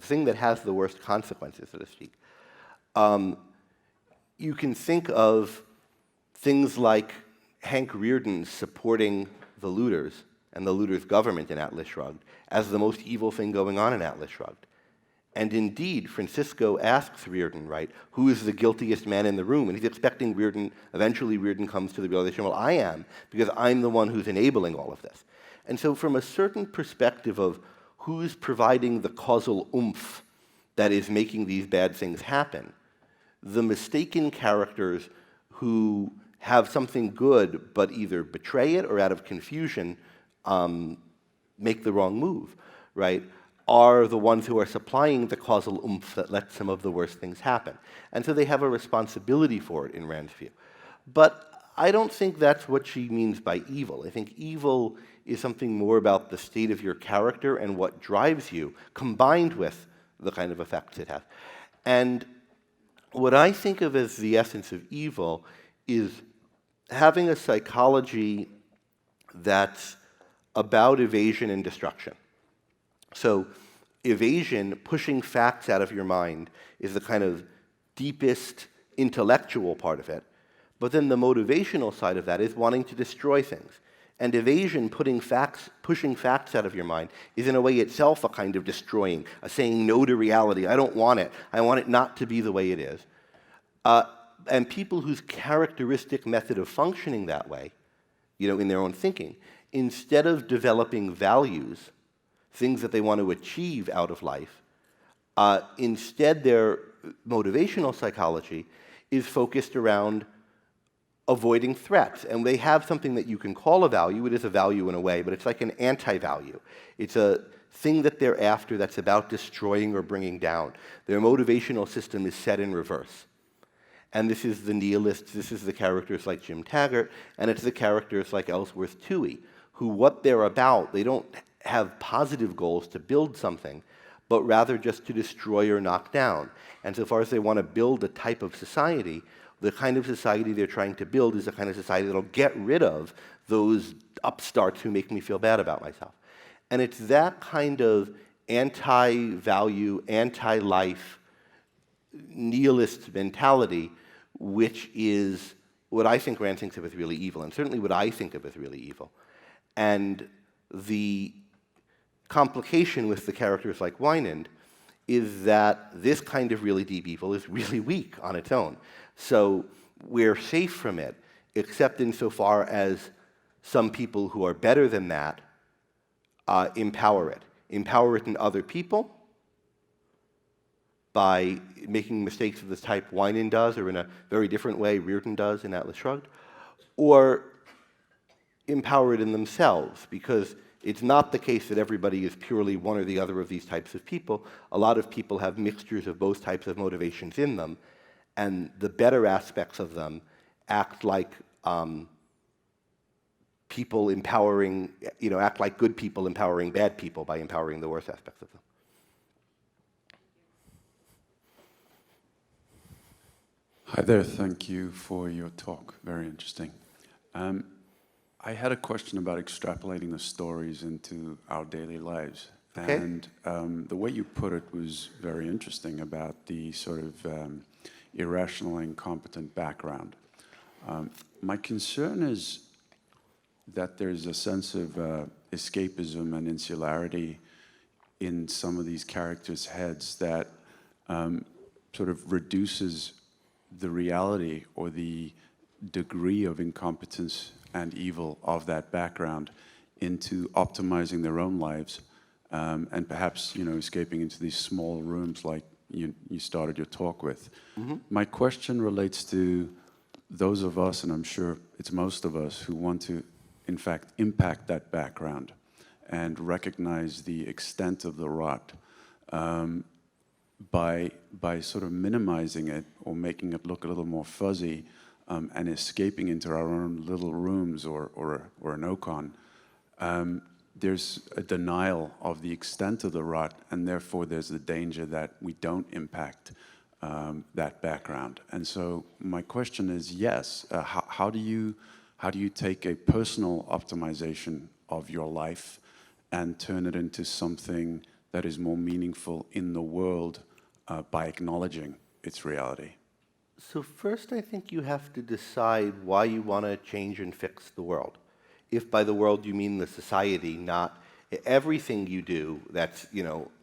S1: thing that has the worst consequences, so to speak, you can think of things like Hank Rearden supporting the looters and the looters' government in Atlas Shrugged as the most evil thing going on in Atlas Shrugged. And indeed, Francisco asks Rearden, right, who is the guiltiest man in the room? And he's expecting eventually Rearden comes to the realization, well, I am, because I'm the one who's enabling all of this. And so from a certain perspective of who's providing the causal oomph that is making these bad things happen, the mistaken characters who have something good but either betray it or out of confusion make the wrong move, right, are the ones who are supplying the causal oomph that lets some of the worst things happen. And so they have a responsibility for it in Rand's view. But I don't think that's what she means by evil. I think evil is something more about the state of your character and what drives you, combined with the kind of effects it has. And what I think of as the essence of evil is having a psychology that's about evasion and destruction. So evasion, pushing facts out of your mind, is the kind of deepest intellectual part of it. But then the motivational side of that is wanting to destroy things. And evasion, pushing facts out of your mind, is in a way itself a kind of destroying, a saying no to reality. I don't want it. I want it not to be the way it is. And people whose characteristic method of functioning that way, in their own thinking, instead of developing values, things that they want to achieve out of life, instead their motivational psychology is focused around avoiding threats. And they have something that you can call a value. It is a value in a way, but it's like an anti-value. It's a thing that they're after that's about destroying or bringing down. Their motivational system is set in reverse. And this is the nihilists, this is the characters like Jim Taggart, and it's the characters like Ellsworth Toohey, who what they're about, they don't have positive goals to build something, but rather just to destroy or knock down. And so far as they want to build a type of society, the kind of society they're trying to build is a kind of society that'll get rid of those upstarts who make me feel bad about myself. And it's that kind of anti-value, anti-life, nihilist mentality which is what I think Rand thinks of as really evil, and certainly what I think of as really evil. And the complication with the characters like Wynand is that this kind of really deep evil is really weak on its own. So we're safe from it except insofar as some people who are better than that empower it. Empower it in other people by making mistakes of this type Winan does, or in a very different way Reardon does in Atlas Shrugged, or empower it in themselves, because it's not the case that everybody is purely one or the other of these types of people. A lot of people have mixtures of both types of motivations in them, and the better aspects of them act like people empowering, act like good people empowering bad people by empowering the worst aspects of them.
S4: Hi there, thank you for your talk, very interesting. I had a question about extrapolating the stories into our daily lives.
S1: Okay.
S4: And the way you put it was very interesting about the sort of irrational, incompetent background. My concern is that there's a sense of escapism and insularity in some of these characters' heads that sort of reduces the reality or the degree of incompetence and evil of that background into optimizing their own lives, and perhaps, escaping into these small rooms like you started your talk with. Mm-hmm. My question relates to those of us, and I'm sure it's most of us, who want to, in fact, impact that background and recognize the extent of the rot by sort of minimizing it or making it look a little more fuzzy, and escaping into our own little rooms or an ocon. There's a denial of the extent of the rot, and therefore there's the danger that we don't impact that background. And so my question is, yes, how do you take a personal optimization of your life and turn it into something that is more meaningful in the world by acknowledging its reality?
S1: So first, I think you have to decide why you want to change and fix the world. If by the world you mean the society, not everything you do that's,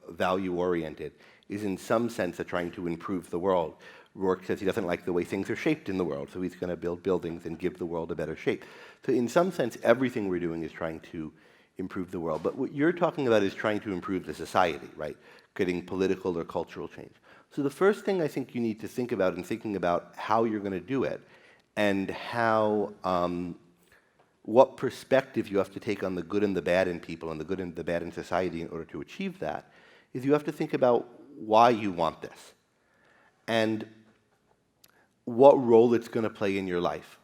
S1: value-oriented is in some sense trying to improve the world. Roark says he doesn't like the way things are shaped in the world, so he's going to build buildings and give the world a better shape. So in some sense, everything we're doing is trying to improve the world. But what you're talking about is trying to improve the society, right? Getting political or cultural change. So the first thing I think you need to think about in thinking about how you're going to do it and how, what perspective you have to take on the good and the bad in people and the good and the bad in society in order to achieve that, is you have to think about why you want this and what role it's going to play in your life.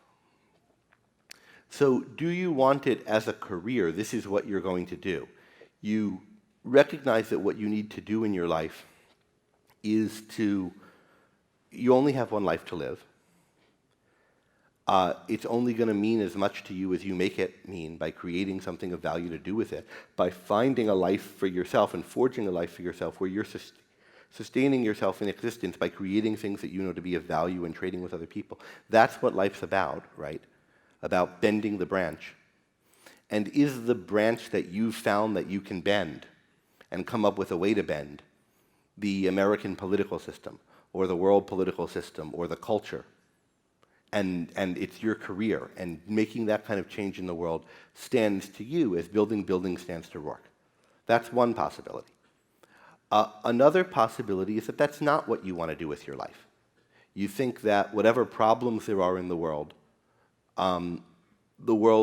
S1: So do you want it as a career? This is what you're going to do. You recognize that what you need to do in your life is you only have one life to live. It's only going to mean as much to you as you make it mean by creating something of value to do with it, by finding a life for yourself and forging a life for yourself where you're sustaining yourself in existence by creating things that you know to be of value and trading with other people. That's what life's about, right? About bending the branch. And is the branch that you've found that you can bend and come up with a way to bend the American political system or the world political system or the culture? And it's your career, and making that kind of change in the world stands to you as building buildings stands to Roark. That's one possibility. Another possibility is that that's not what you want to do with your life. You think that whatever problems there are in the world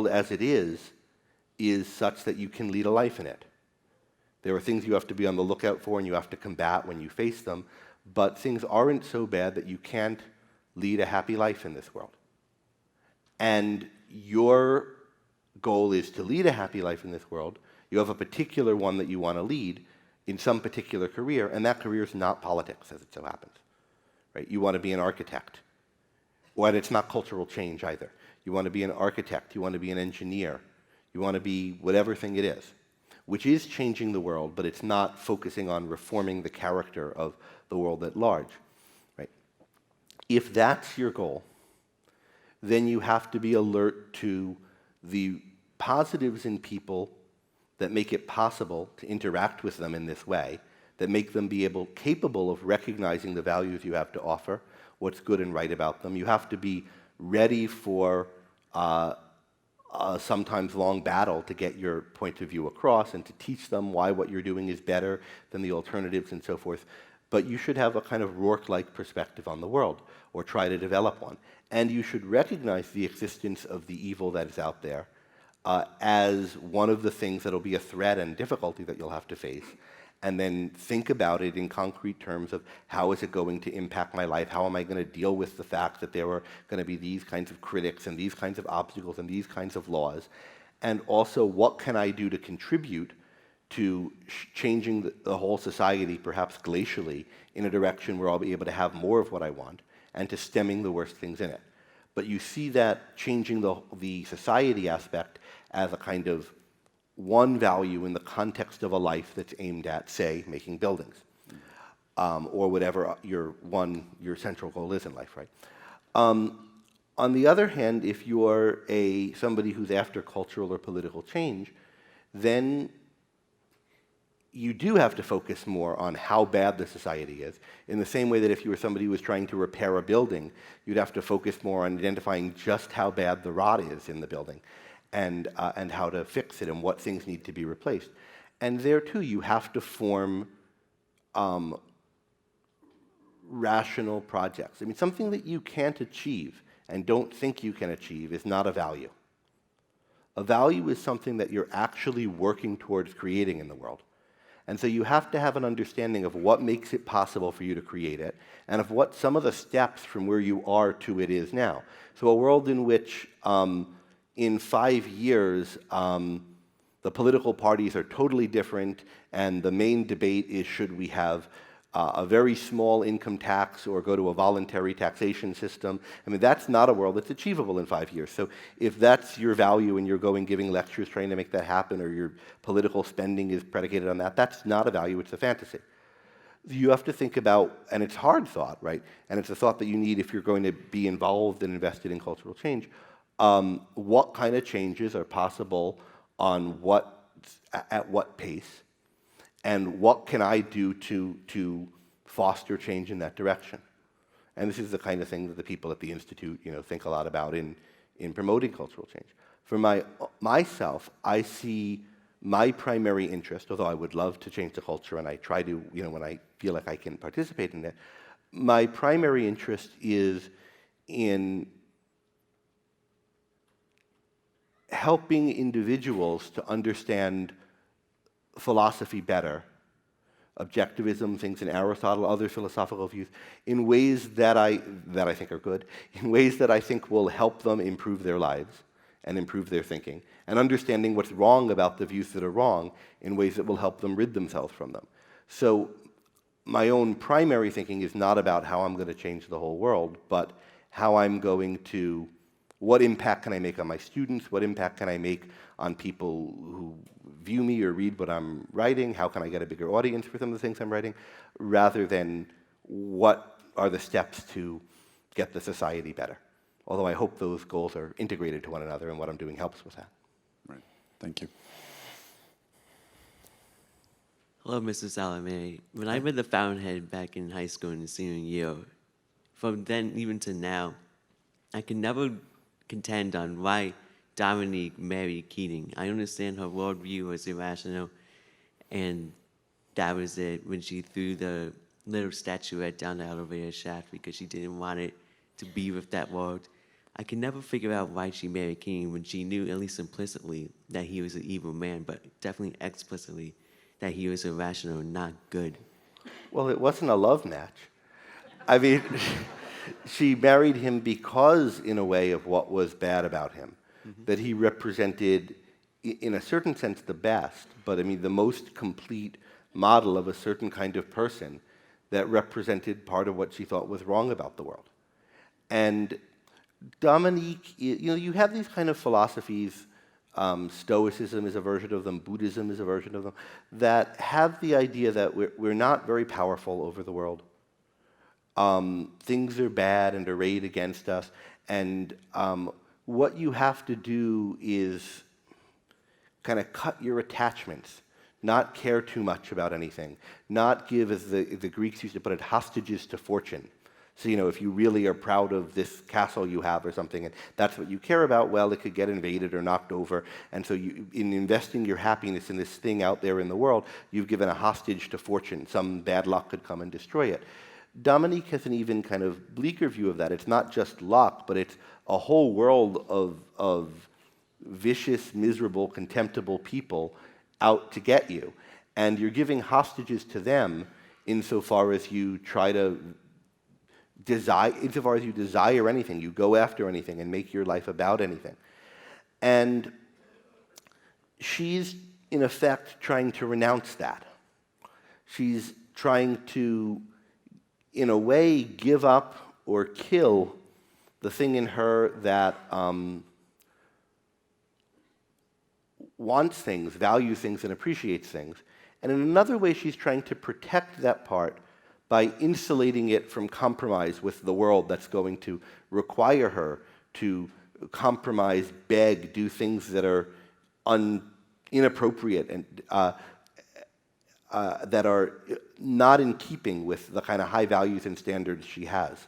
S1: as it is such that you can lead a life in it. There are things you have to be on the lookout for and you have to combat when you face them, but things aren't so bad that you can't lead a happy life in this world. And your goal is to lead a happy life in this world. You have a particular one that you want to lead in some particular career, and that career is not politics, as it so happens. Right? You want to be an architect. Well, it's not cultural change either. You want to be an architect, you want to be an engineer, you want to be whatever thing it is, which is changing the world, but it's not focusing on reforming the character of the world at large. Right? If that's your goal, then you have to be alert to the positives in people that make it possible to interact with them in this way, that make them be capable of recognizing the values you have to offer, what's good and right about them. You have to be ready for sometimes long battle to get your point of view across and to teach them why what you're doing is better than the alternatives and so forth. But you should have a kind of Roark-like perspective on the world, or try to develop one. And you should recognize the existence of the evil that is out there as one of the things that will be a threat and difficulty that you'll have to face, and then think about it in concrete terms of how is it going to impact my life? How am I going to deal with the fact that there are going to be these kinds of critics and these kinds of obstacles and these kinds of laws? And also, what can I do to contribute to changing the whole society, perhaps glacially, in a direction where I'll be able to have more of what I want, and to stemming the worst things in it. But you see that changing the society aspect as a kind of one value in the context of a life that's aimed at, say, making buildings, or whatever your central goal is in life, right? On the other hand, if you're somebody who's after cultural or political change, then you do have to focus more on how bad the society is, in the same way that if you were somebody who was trying to repair a building, you'd have to focus more on identifying just how bad the rot is in the building, and how to fix it and what things need to be replaced. And there, too, you have to form rational projects. I mean, something that you can't achieve and don't think you can achieve is not a value. A value is something that you're actually working towards creating in the world. And so you have to have an understanding of what makes it possible for you to create it, and of what some of the steps from where you are to it is now. So a world in which in 5 years the political parties are totally different, and the main debate is should we have a very small income tax or go to a voluntary taxation system. I mean, that's not a world that's achievable in 5 years. So if that's your value and you're going giving lectures trying to make that happen, or your political spending is predicated on that, that's not a value, it's a fantasy. You have to think about, and it's hard thought, right? And it's a thought that you need if you're going to be involved and invested in cultural change. What kind of changes are possible at what pace? And what can I do to foster change in that direction? And this is the kind of thing that the people at the Institute, think a lot about in promoting cultural change. For myself, I see my primary interest, although I would love to change the culture, and I try to, when I feel like I can participate in it, my primary interest is in helping individuals to understand philosophy better, objectivism, things in Aristotle, other philosophical views, in ways that I think are good, in ways that I think will help them improve their lives and improve their thinking, and understanding what's wrong about the views that are wrong in ways that will help them rid themselves from them. So my own primary thinking is not about how I'm going to change the whole world, but how I'm going to, what impact can I make on my students? What impact can I make on people who view me or read what I'm writing? How can I get a bigger audience for some of the things I'm writing? Rather than what are the steps to get the society better. Although I hope those goals are integrated to one another, and what I'm doing helps with that.
S4: Right. Thank you.
S5: Hello, Mr. Salmieri. When I read the Fountainhead back in high school in the senior year, from then even to now, I can never contend on why Dominique married Keating. I understand her worldview was irrational, and that was it when she threw the little statuette down the elevator shaft because she didn't want it to be with that world. I can never figure out why she married Keating when she knew, at least implicitly, that he was an evil man, but definitely explicitly that he was irrational, not good.
S1: Well, it wasn't a love match. I mean, she married him because, in a way, of what was bad about him. Mm-hmm. That he represented, in a certain sense, the best, but I mean, the most complete model of a certain kind of person that represented part of what she thought was wrong about the world. And Dominique, you have these kind of philosophies, Stoicism is a version of them, Buddhism is a version of them, that have the idea that we're not very powerful over the world. Things are bad and arrayed against us, and what you have to do is kind of cut your attachments, not care too much about anything, not give, as the Greeks used to put it, hostages to fortune. So, if you really are proud of this castle you have or something, and that's what you care about, well, it could get invaded or knocked over. And so in investing your happiness in this thing out there in the world, you've given a hostage to fortune. Some bad luck could come and destroy it. Dominique has an even kind of bleaker view of that. It's not just luck, but it's a whole world of vicious, miserable, contemptible people out to get you. And you're giving hostages to them insofar as you try to insofar as you desire anything, you go after anything and make your life about anything. And she's, in effect, trying to renounce that. She's trying to, in a way, give up or kill the thing in her that wants things, values things, and appreciates things. And in another way, she's trying to protect that part by insulating it from compromise with the world that's going to require her to compromise, beg, do things that are inappropriate and that are not in keeping with the kind of high values and standards she has.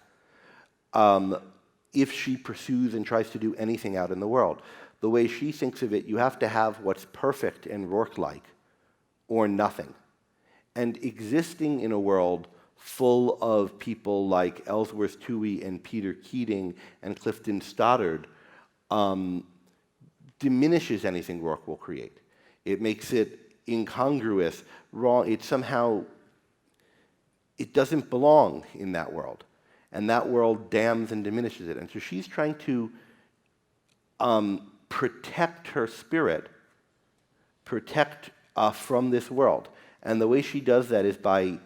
S1: If she pursues and tries to do anything out in the world. The way she thinks of it, you have to have what's perfect and Roark-like, or nothing. And existing in a world full of people like Ellsworth Toohey and Peter Keating and Clifton Stoddard diminishes anything Roark will create. It makes it incongruous, wrong. It somehow, it doesn't belong in that world. And that world damns and diminishes it. And so she's trying to protect her spirit, protect from this world. And the way she does that is by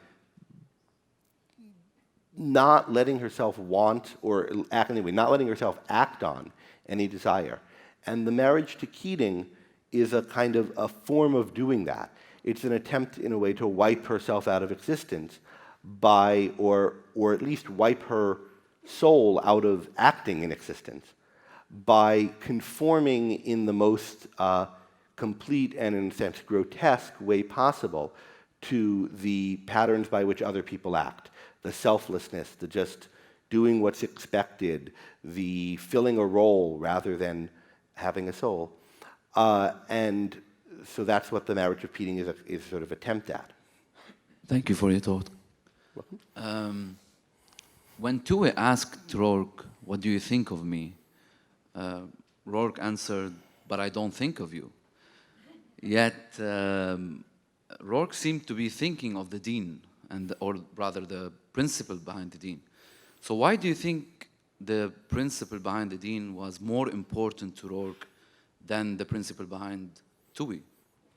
S1: not letting herself want or act anyway, not letting herself act on any desire. And the marriage to Keating is a kind of a form of doing that. It's an attempt, in a way, to wipe herself out of existence by, or at least wipe her soul out of acting in existence by conforming in the most complete and, in a sense, grotesque way possible to the patterns by which other people act. The selflessness, the just doing what's expected, the filling a role rather than having a soul. And so that's what the marriage of Keating is sort of attempt at.
S6: Thank you for your thought. When Toohey asked Roark, "What do you think of me?" Roark answered, "But I don't think of you." Yet Roark seemed to be thinking of the dean, or rather the principle behind the dean. So why do you think the principle behind the dean was more important to Roark than the principle behind Toohey?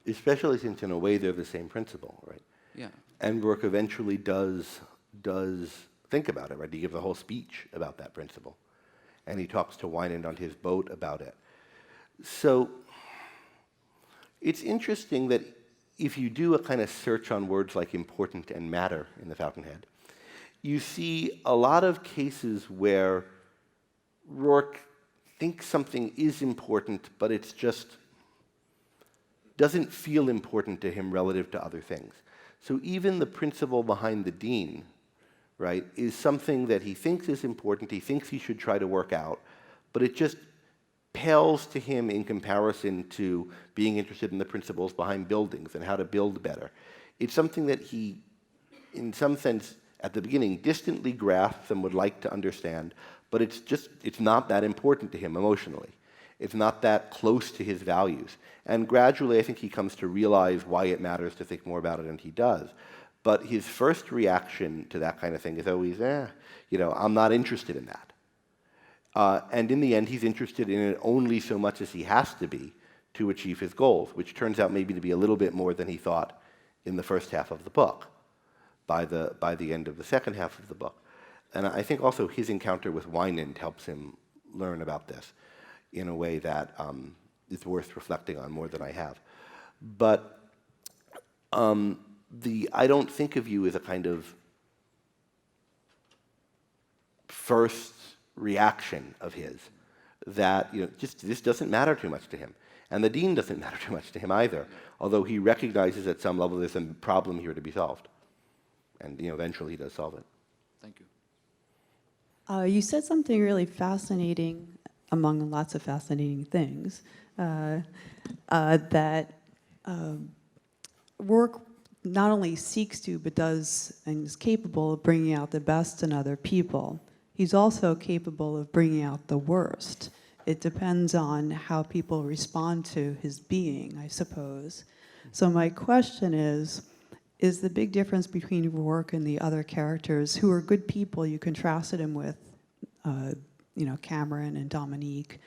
S1: Especially since, in a way, they're the same principle, right?
S6: Yeah.
S1: And Roark eventually does think about it, right? He gives a whole speech about that principle. And he talks to Winand on his boat about it. So it's interesting that if you do a kind of search on words like important and matter in the Fountainhead, you see a lot of cases where Roark thinks something is important, but it's just doesn't feel important to him relative to other things. So even the principle behind the dean, right, is something that he thinks is important, he thinks he should try to work out, but it just pales to him in comparison to being interested in the principles behind buildings and how to build better. It's something that he, in some sense, at the beginning, distantly grasps and would like to understand, but it's not that important to him emotionally. It's not that close to his values. And gradually, I think he comes to realize why it matters to think more about it, and he does. But his first reaction to that kind of thing is always, I'm not interested in that. And in the end, he's interested in it only so much as he has to be to achieve his goals, which turns out maybe to be a little bit more than he thought in the first half of the book, by the end of the second half of the book. And I think also his encounter with Winand helps him learn about this in a way that is worth reflecting on more than I have. But the "I don't think of you" is a kind of first reaction of his that just this doesn't matter too much to him, and the dean doesn't matter too much to him either. Although he recognizes at some level there's a problem here to be solved, and eventually he does solve it.
S6: Thank you.
S7: You said something really fascinating, among lots of fascinating things, that Roark not only seeks to, but does and is capable of bringing out the best in other people. He's also capable of bringing out the worst. It depends on how people respond to his being, I suppose. So my question is the big difference between Roark and the other characters who are good people you contrasted him with, Cameron and Dominique,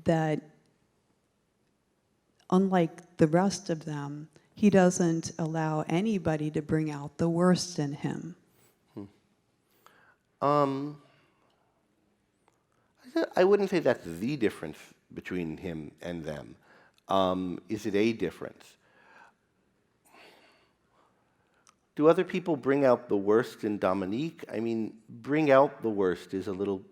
S7: that unlike the rest of them, he doesn't allow anybody to bring out the worst in him.
S1: I wouldn't say that's the difference between him and them. Is it a difference? Do other people bring out the worst in Dominique? I mean, bring out the worst is a little...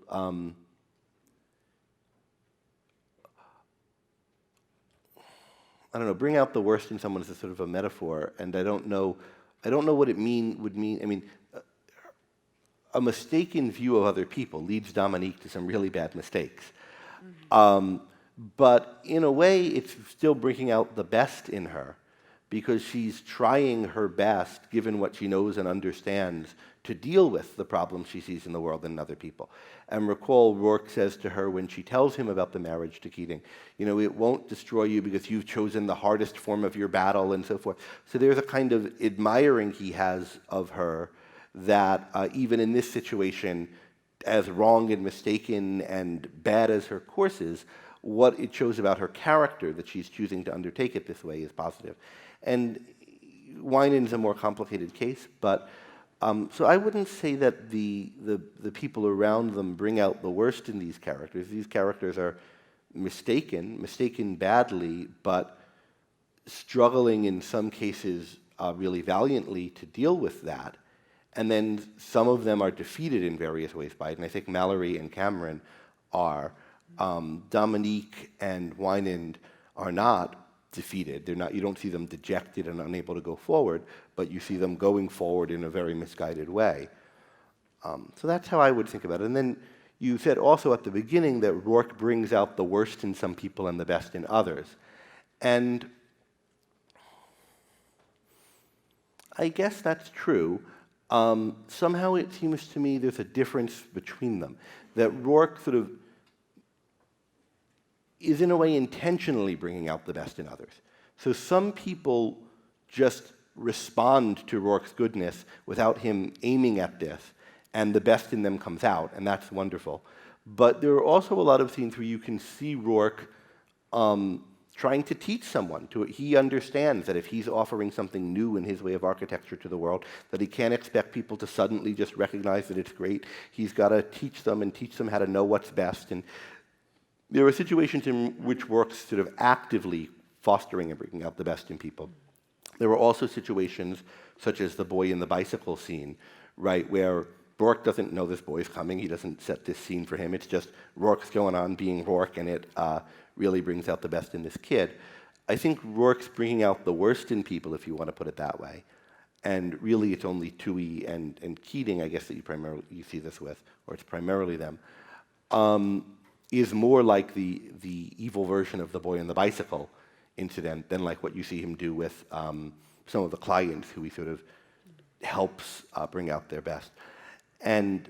S1: I don't know, bring out the worst in someone is a sort of a metaphor, and I don't know what it would mean. I mean, a mistaken view of other people leads Dominique to some really bad mistakes. But in a way, it's still bringing out the best in her, because she's trying her best, given what she knows and understands, to deal with the problems she sees in the world and in other people. And recall, Roark says to her when she tells him about the marriage to Keating, it won't destroy you because you've chosen the hardest form of your battle and so forth. So there's a kind of admiring he has of her that even in this situation, as wrong and mistaken and bad as her course is, what it shows about her character that she's choosing to undertake it this way is positive. And Winans a more complicated case, but so I wouldn't say that the people around them bring out the worst in these characters. These characters are mistaken badly, but struggling in some cases really valiantly to deal with that. And then some of them are defeated in various ways by it, and I think Mallory and Cameron are. Dominique and Winand are not defeated. They're not. You don't see them dejected and unable to go forward, but you see them going forward in a very misguided way. So that's how I would think about it. And then you said also at the beginning that Roark brings out the worst in some people and the best in others. And I guess that's true. Somehow it seems to me there's a difference between them. That Roark sort of is in a way intentionally bringing out the best in others. So some people just respond to Roark's goodness without him aiming at this, and the best in them comes out, and that's wonderful. But there are also a lot of scenes where you can see Roark trying to teach someone. He understands that if he's offering something new in his way of architecture to the world, that he can't expect people to suddenly just recognize that it's great. He's got to teach them how to know what's best. And there are situations in which Roark's sort of actively fostering and bringing out the best in people. There were also situations, such as the boy in the bicycle scene, right, where Roark doesn't know this boy's coming. He doesn't set this scene for him. It's just Roark's going on being Roark, and it really brings out the best in this kid. I think Roark's bringing out the worst in people, if you want to put it that way. And really, it's only Toohey and Keating, I guess, that you see this with, or it's primarily them. Is more like the evil version of the boy on the bicycle incident than like what you see him do with some of the clients who he sort of helps bring out their best. And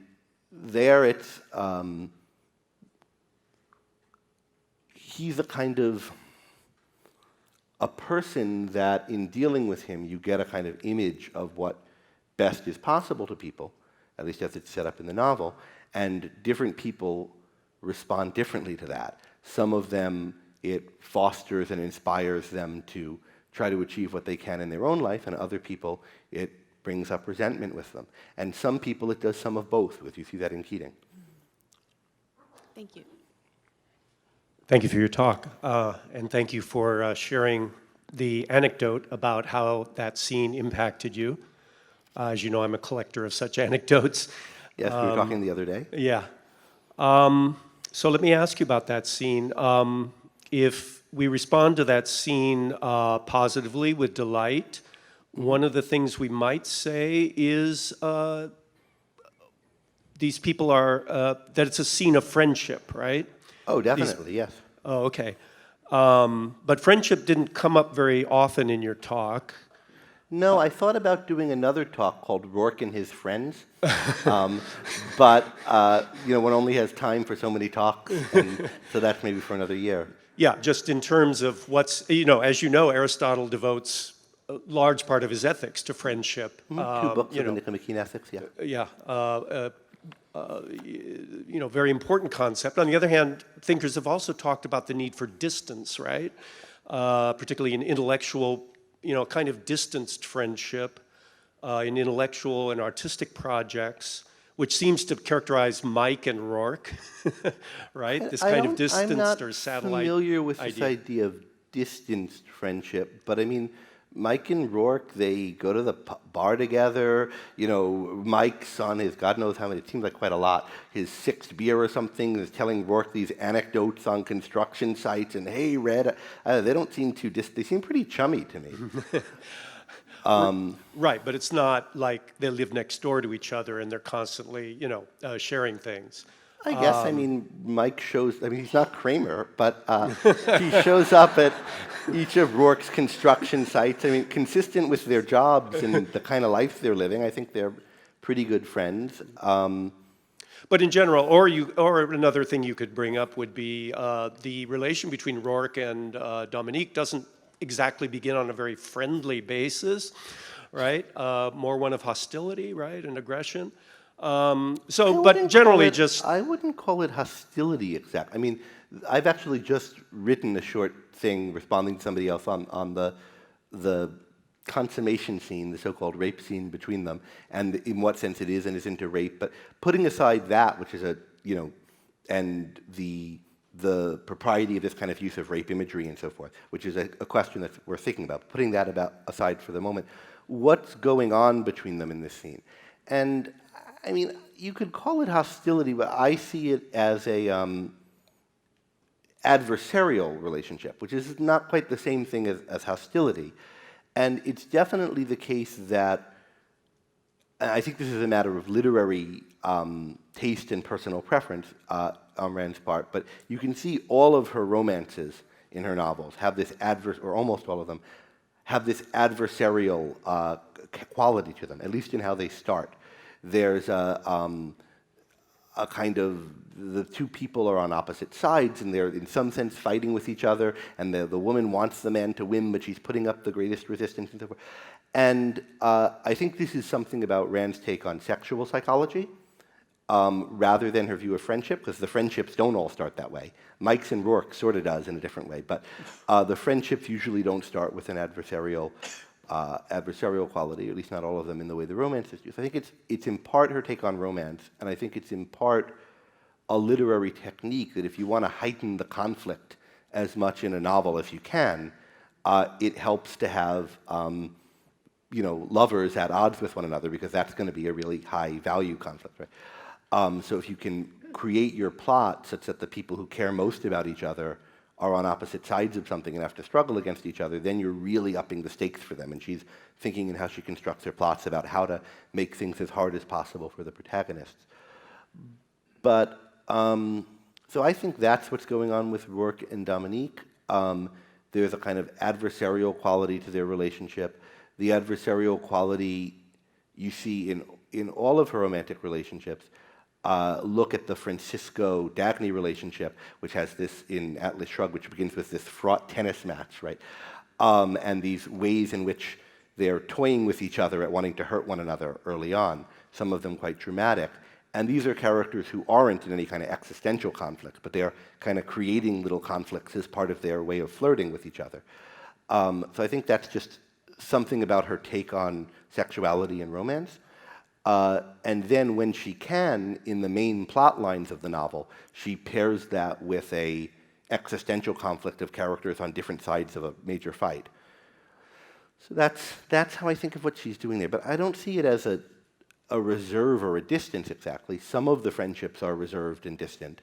S1: there it's, he's a kind of a person that in dealing with him, you get a kind of image of what best is possible to people, at least as it's set up in the novel, and different people respond differently to that. Some of them, it fosters and inspires them to try to achieve what they can in their own life, and other people, it brings up resentment with them. And some people, it does some of both. You see that in Keating.
S7: Thank you.
S8: Thank you for your talk, and thank you for sharing the anecdote about how that scene impacted you. As you know, I'm a collector of such anecdotes.
S1: Yes, we were talking the other day.
S8: Yeah. So let me ask you about that scene. If we respond to that scene positively with delight, one of the things we might say is, these people are, that it's a scene of friendship, right?
S1: Oh, definitely, yes.
S8: Oh, okay. But friendship didn't come up very often in your talk.
S1: No, I thought about doing another talk called Roark and His Friends, but one only has time for so many talks, and so that's maybe for another year.
S8: Yeah, just in terms of what's, as you know, Aristotle devotes a large part of his ethics to friendship.
S1: Two books of the Nicomachean Ethics, yeah.
S8: Yeah, very important concept. On the other hand, thinkers have also talked about the need for distance, right? Particularly in intellectual, kind of distanced friendship, in intellectual and artistic projects, which seems to characterize Mike and Roark, right? This kind of distanced or satellite
S1: I'm not familiar with
S8: idea.
S1: this idea of distanced friendship, but I mean, Mike and Roark, they go to the bar together. Mike's on his, God knows how many, it seems like quite a lot, his sixth beer or something, is telling Roark these anecdotes on construction sites, and hey, Red, they don't seem too they seem pretty chummy to me.
S8: Right, but it's not like they live next door to each other and they're constantly, sharing things.
S1: I guess, Mike shows, he's not Kramer, but he shows up at each of Roark's construction sites. Consistent with their jobs and the kind of life they're living, I think they're pretty good friends.
S8: But in general, or another thing you could bring up would be the relation between Roark and Dominique doesn't exactly begin on a very friendly basis, right? More one of hostility, right, and aggression. But generally
S1: I wouldn't call it hostility exactly. I've actually just written a short thing responding to somebody else on the consummation scene, the so-called rape scene between them, and in what sense it is and isn't a rape. But putting aside that, which is and the propriety of this kind of use of rape imagery and so forth, which is a question that we're thinking about. Putting that aside for the moment, what's going on between them in this scene? And you could call it hostility, but I see it as a adversarial relationship, which is not quite the same thing as hostility. And it's definitely the case that, I think this is a matter of literary taste and personal preference on Rand's part, but you can see all of her romances in her novels have this or almost all of them, have this adversarial quality to them, at least in how they start. There's a kind of, the two people are on opposite sides, and they're in some sense fighting with each other, and the woman wants the man to win, but she's putting up the greatest resistance and so forth. And I think this is something about Rand's take on sexual psychology, rather than her view of friendship, because the friendships don't all start that way. Mike's and Roark sort of does in a different way, but the friendships usually don't start with an adversarial quality, at least not all of them in the way the romances do. So I think it's in part her take on romance, and I think it's in part a literary technique that if you want to heighten the conflict as much in a novel as you can, it helps to have lovers at odds with one another, because that's going to be a really high value conflict, right? So if you can create your plot such that the people who care most about each other are on opposite sides of something and have to struggle against each other, then you're really upping the stakes for them. And she's thinking in how she constructs her plots about how to make things as hard as possible for the protagonists. But, so I think that's what's going on with Roark and Dominique. There's a kind of adversarial quality to their relationship. The adversarial quality you see in all of her romantic relationships. Look at the Francisco-Dagny relationship, which has this in Atlas Shrugged, which begins with this fraught tennis match, right? And these ways in which they're toying with each other at wanting to hurt one another early on, some of them quite dramatic. And these are characters who aren't in any kind of existential conflict, but they're kind of creating little conflicts as part of their way of flirting with each other. So I think that's just something about her take on sexuality and romance. And then when she can, in the main plot lines of the novel, she pairs that with a existential conflict of characters on different sides of a major fight. So that's how I think of what she's doing there. But I don't see it as a reserve or a distance exactly. Some of the friendships are reserved and distant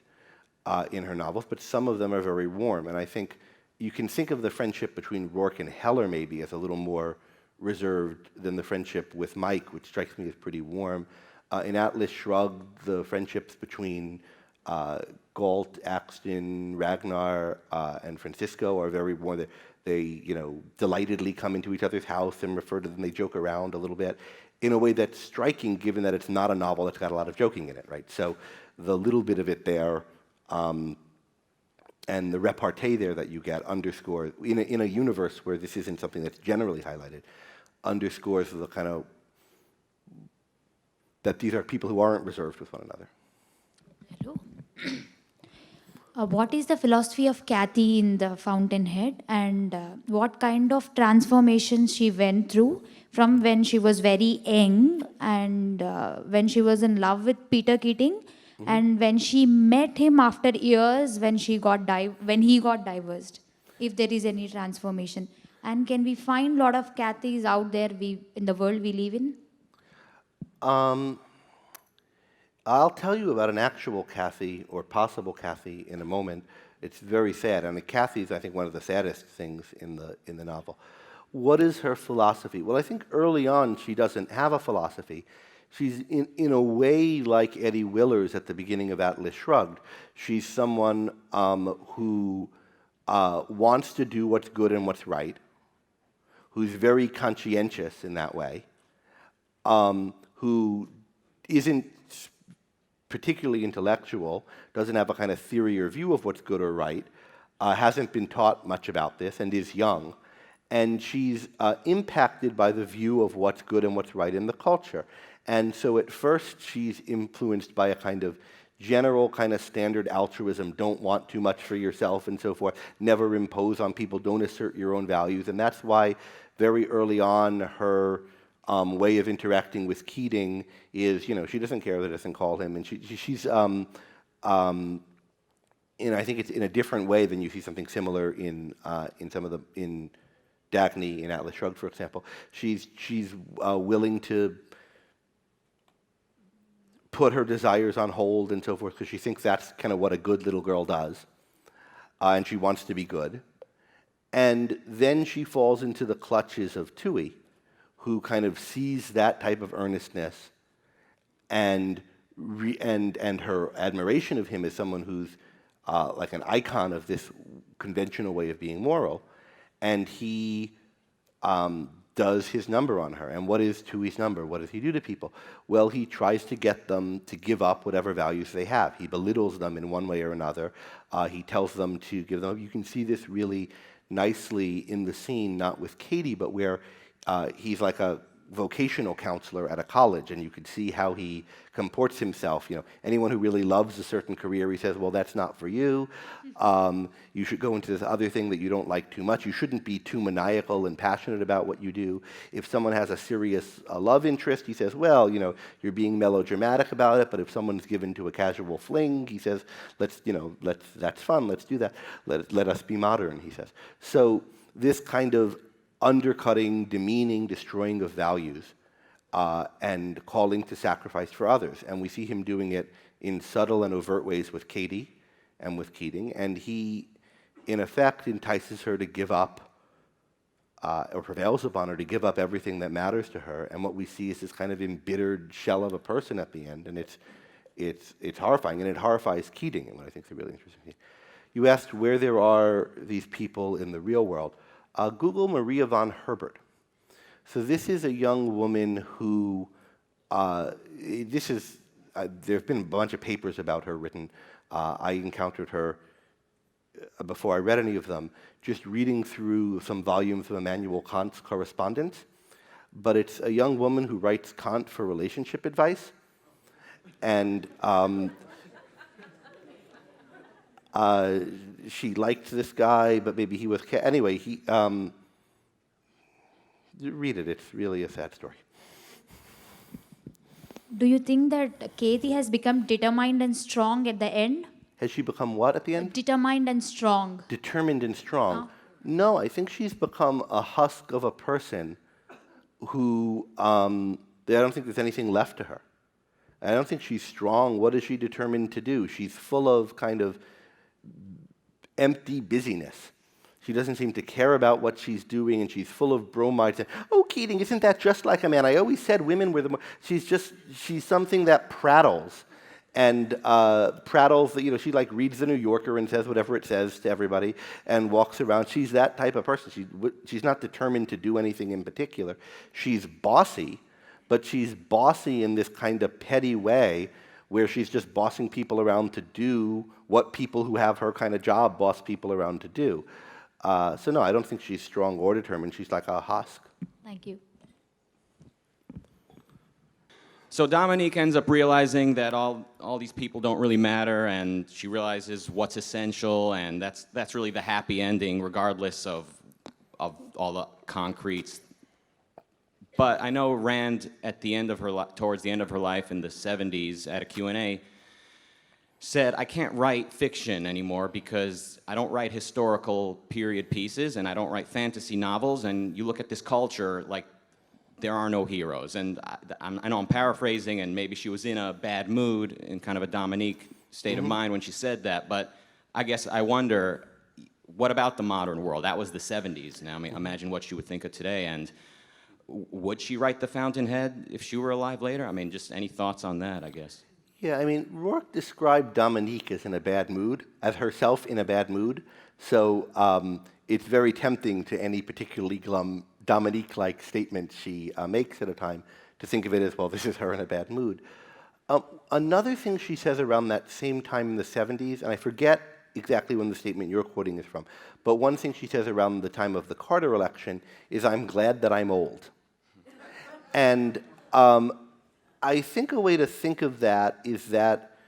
S1: in her novels, but some of them are very warm. And I think you can think of the friendship between Roark and Heller maybe as a little more reserved than the friendship with Mike, which strikes me as pretty warm. in Atlas Shrugged, the friendships between Galt, Axton, Ragnar, and Francisco are very more that they, delightedly come into each other's house and refer to them. They joke around a little bit in a way that's striking, given that it's not a novel that's got a lot of joking in it, right? So the little bit of it there, and the repartee there that you get underscores, in a universe where this isn't something that's generally highlighted, underscores the kind of, that these are people who aren't reserved with one another.
S9: Hello. What is the philosophy of Kathy in the Fountainhead, and what kind of transformation she went through from when she was very young and when she was in love with Peter Keating, and when she met him after years when he got divorced, if there is any transformation? And can we find a lot of Kathys out there in the world we live in?
S1: I'll tell you about an actual Kathy, or possible Kathy, in a moment. It's very sad. I mean, Kathy's, I think, one of the saddest things in the novel. What is her philosophy? Well, I think early on she doesn't have a philosophy. She's in a way like Eddie Willers at the beginning of Atlas Shrugged. She's someone who wants to do what's good and what's right, who's very conscientious in that way, who isn't particularly intellectual, doesn't have a kind of theory or view of what's good or right, hasn't been taught much about this, and is young. And she's impacted by the view of what's good and what's right in the culture. And so at first she's influenced by a kind of general kind of standard altruism, don't want too much for yourself and so forth, never impose on people, don't assert your own values. And that's why very early on her way of interacting with Keating is, she doesn't care that it doesn't call him, and she's I think it's in a different way than you see something similar in Dagny in Atlas Shrugged, for example. She's willing to put her desires on hold and so forth because she thinks that's kind of what a good little girl does, and she wants to be good. And then she falls into the clutches of Toohey, who kind of sees that type of earnestness and her admiration of him as someone who's like an icon of this conventional way of being moral, and he does his number on her. And what is Toohey's number? What does he do to people? Well, he tries to get them to give up whatever values they have. He belittles them in one way or another. He tells them to give them up. You can see this really nicely in the scene, not with Katie, but where he's like a vocational counselor at a college, and you can see how he comports himself. Anyone who really loves a certain career, he says, well, that's not for you. You should go into this other thing that you don't like too much. You shouldn't be too maniacal and passionate about what you do. If someone has a serious love interest, he says, well, you're being melodramatic about it, but if someone's given to a casual fling, he says, that's fun, let's do that. Let us be modern, he says. So this kind of undercutting, demeaning, destroying of values, and calling to sacrifice for others. And we see him doing it in subtle and overt ways with Katie and with Keating, and he, in effect, entices her to give up, or prevails upon her to give up everything that matters to her, and what we see is this kind of embittered shell of a person at the end, and it's horrifying, and it horrifies Keating, and what I think is a really interesting thing. You asked where there are these people in the real world. Google Maria von Herbert. So this is a young woman who, there have been a bunch of papers about her written. I encountered her before I read any of them, just reading through some volumes of Immanuel Kant's correspondence. But it's a young woman who writes Kant for relationship advice. And she liked this guy, but maybe he was... Anyway, read it. It's really a sad story.
S9: Do you think that Katie has become determined and strong at the end?
S1: Has she become what at the end?
S9: Determined and strong.
S1: Determined and strong. No, I think she's become a husk of a person who... I don't think there's anything left to her. I don't think she's strong. What is she determined to do? She's full of kind of empty busyness. She doesn't seem to care about what she's doing, and she's full of bromides. And, oh, Keating, isn't that just like a man? I always said women were the more... She's something that prattles. And prattles, you know, she like reads the New Yorker and says whatever it says to everybody and walks around. She's that type of person. She's not determined to do anything in particular. She's bossy, but she's bossy in this kind of petty way where she's just bossing people around to do what people who have her kind of job boss people around to do. So no, I don't think she's strong or determined. She's like a husk.
S9: Thank you.
S10: So Dominique ends up realizing that all these people don't really matter, and she realizes what's essential, and that's really the happy ending, regardless of all the concretes. But I know Rand, at the end of her towards the end of her life in the 70s, at a Q&A, said, "I can't write fiction anymore because I don't write historical period pieces, and I don't write fantasy novels, and you look at this culture like." There are no heroes. And I know I'm paraphrasing, and maybe she was in a bad mood, in kind of a Dominique state of mind when she said that, but I guess I wonder, what about the modern world? That was the 70s. Now, I mean, imagine what she would think of today, and would she write The Fountainhead if she were alive later? I mean, just any thoughts on that, I guess.
S1: Yeah, I mean, Roark described Dominique as in a bad mood, as herself in a bad mood, so it's very tempting to any particularly glum Dominique-like statement she makes at a time to think of it as, well, this is her in a bad mood. Another thing she says around that same time in the 70s, and I forget exactly when the statement you're quoting is from, but one thing she says around the time of the Carter election is, "I'm glad that I'm old." And I think a way to think of that is that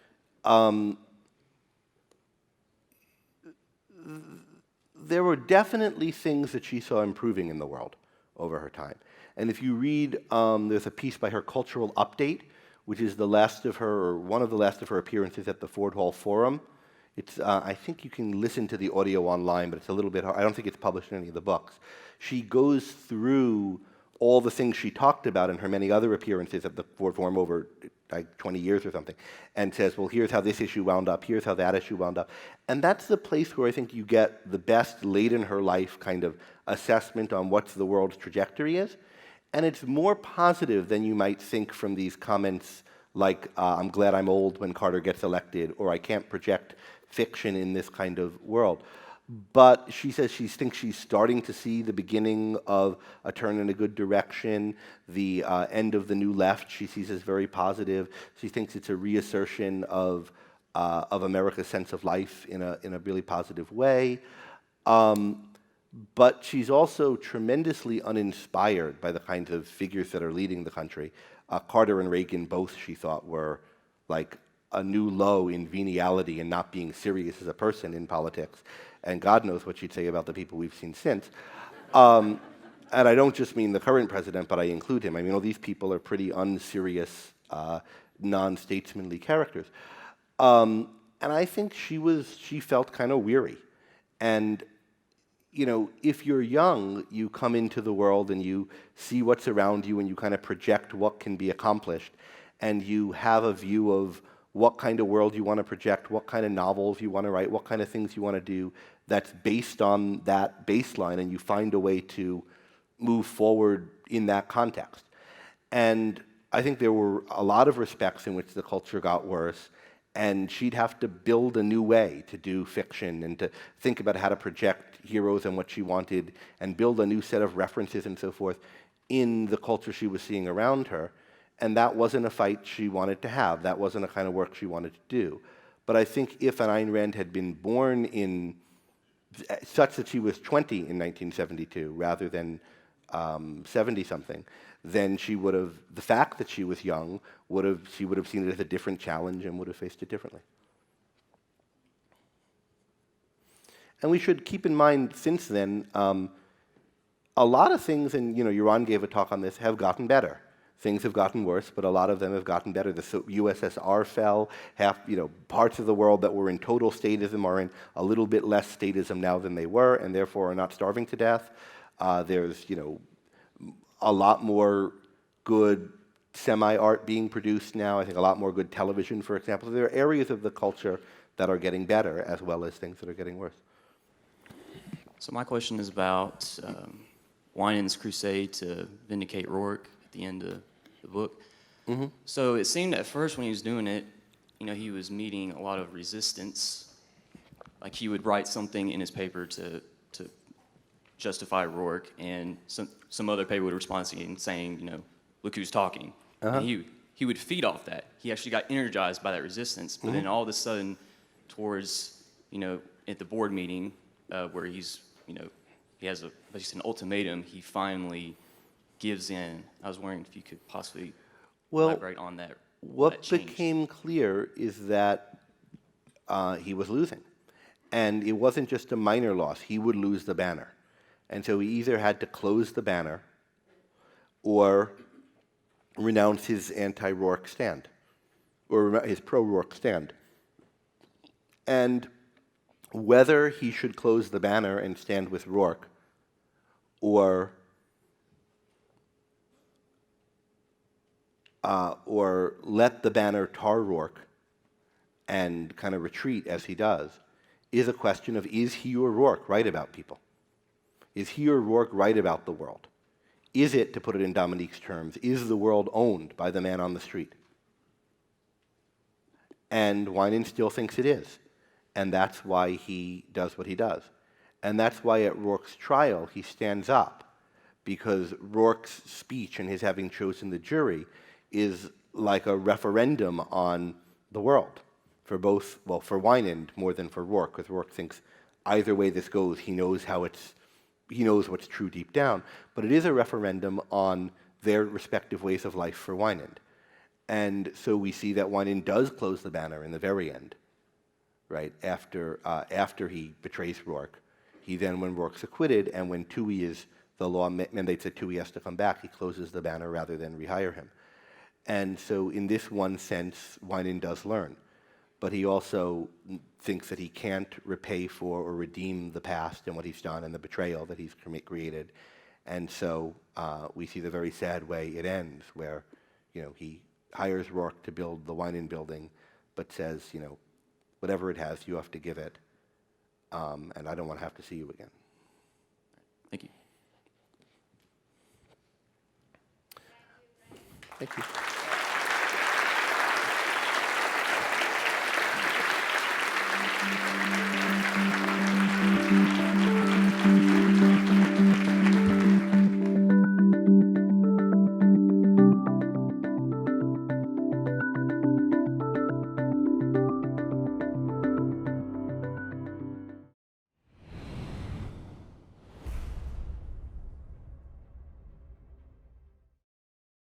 S1: there were definitely things that she saw improving in the world over her time. And if you read, there's a piece by her Cultural Update, which is the last of her, or one of the last of her appearances at the Ford Hall Forum. It's, I think you can listen to the audio online, but it's a little bit hard. I don't think it's published in any of the books. She goes through all the things she talked about in her many other appearances at the Ford Forum over like 20 years or something, and says, well, here's how this issue wound up, here's how that issue wound up. And that's the place where I think you get the best late in her life kind of assessment on what the world's trajectory is. And it's more positive than you might think from these comments like, I'm glad I'm old when Carter gets elected, or I can't project fiction in this kind of world. But she says she thinks she's starting to see the beginning of a turn in a good direction. The end of the New Left she sees as very positive. She thinks it's a reassertion of America's sense of life in a really positive way. But she's also tremendously uninspired by the kinds of figures that are leading the country. Carter and Reagan both, she thought, were like a new low in veniality and not being serious as a person in politics. And God knows what she'd say about the people we've seen since. And I don't just mean the current president, but I include him. I mean, all these people are pretty unserious, non-statesmanly characters. And I think she felt kind of weary. And, you know, if you're young, you come into the world and you see what's around you and you kind of project what can be accomplished. And you have a view of what kind of world you want to project, what kind of novels you want to write, what kind of things you want to do that's based on that baseline, and you find a way to move forward in that context. And I think there were a lot of respects in which the culture got worse, and she'd have to build a new way to do fiction and to think about how to project heroes and what she wanted and build a new set of references and so forth in the culture she was seeing around her. And that wasn't a fight she wanted to have. That wasn't a kind of work she wanted to do. But I think if an Ayn Rand had been born in such that she was 20 in 1972 rather than 70-something, then she would have, the fact that she was young, she would have seen it as a different challenge and would have faced it differently. And we should keep in mind, since then, a lot of things, and you know, Yaron gave a talk on this, have gotten better. Things have gotten worse, but a lot of them have gotten better. The USSR fell. Parts of the world that were in total statism are in a little bit less statism now than they were, and therefore are not starving to death. There's, a lot more good semi-art being produced now. I think a lot more good television, for example. So there are areas of the culture that are getting better, as well as things that are getting worse.
S11: So my question is about Winans' crusade to vindicate Roark at the end of the book. So it seemed at first when he was doing it, you know, he was meeting a lot of resistance. Like he would write something in his paper to justify Roark, and some other paper would respond saying, you know, look who's talking. And he would feed off that. He actually got energized by that resistance. But then all of a sudden, towards, you know, at the board meeting where he's, you know, he has basically an ultimatum, he finally gives in. I was wondering if you could possibly elaborate on that.
S1: What became clear is that he was losing. And it wasn't just a minor loss. He would lose the banner. And so he either had to close the banner or renounce his anti-Roark stand, or his pro-Roark stand. And whether he should close the banner and stand with Roark, or let the banner tar Roark and kind of retreat as he does, is a question of, is he or Roark right about people? Is he or Roark right about the world? Is it, to put it in Dominique's terms, is the world owned by the man on the street? And Winans still thinks it is. And that's why he does what he does. And that's why at Roark's trial he stands up, because Roark's speech and his having chosen the jury is like a referendum on the world for both, well, for Winans more than for Roark, because Roark thinks either way this goes, he knows what's true deep down, but it is a referendum on their respective ways of life for Winans. And so we see that Winans does close the banner in the very end, right, after he betrays Roark. He then, when Roark's acquitted, and when the law mandates that Toohey has to come back, he closes the banner rather than rehire him. And so in this one sense, Winans does learn. But he also thinks that he can't repay for or redeem the past and what he's done and the betrayal that he's created. And so we see the very sad way it ends, where, you know, he hires Roark to build the Winans building, but says, you know, whatever it has, you have to give it, and I don't want to have to see you again.
S11: Thank you.
S1: Thank you.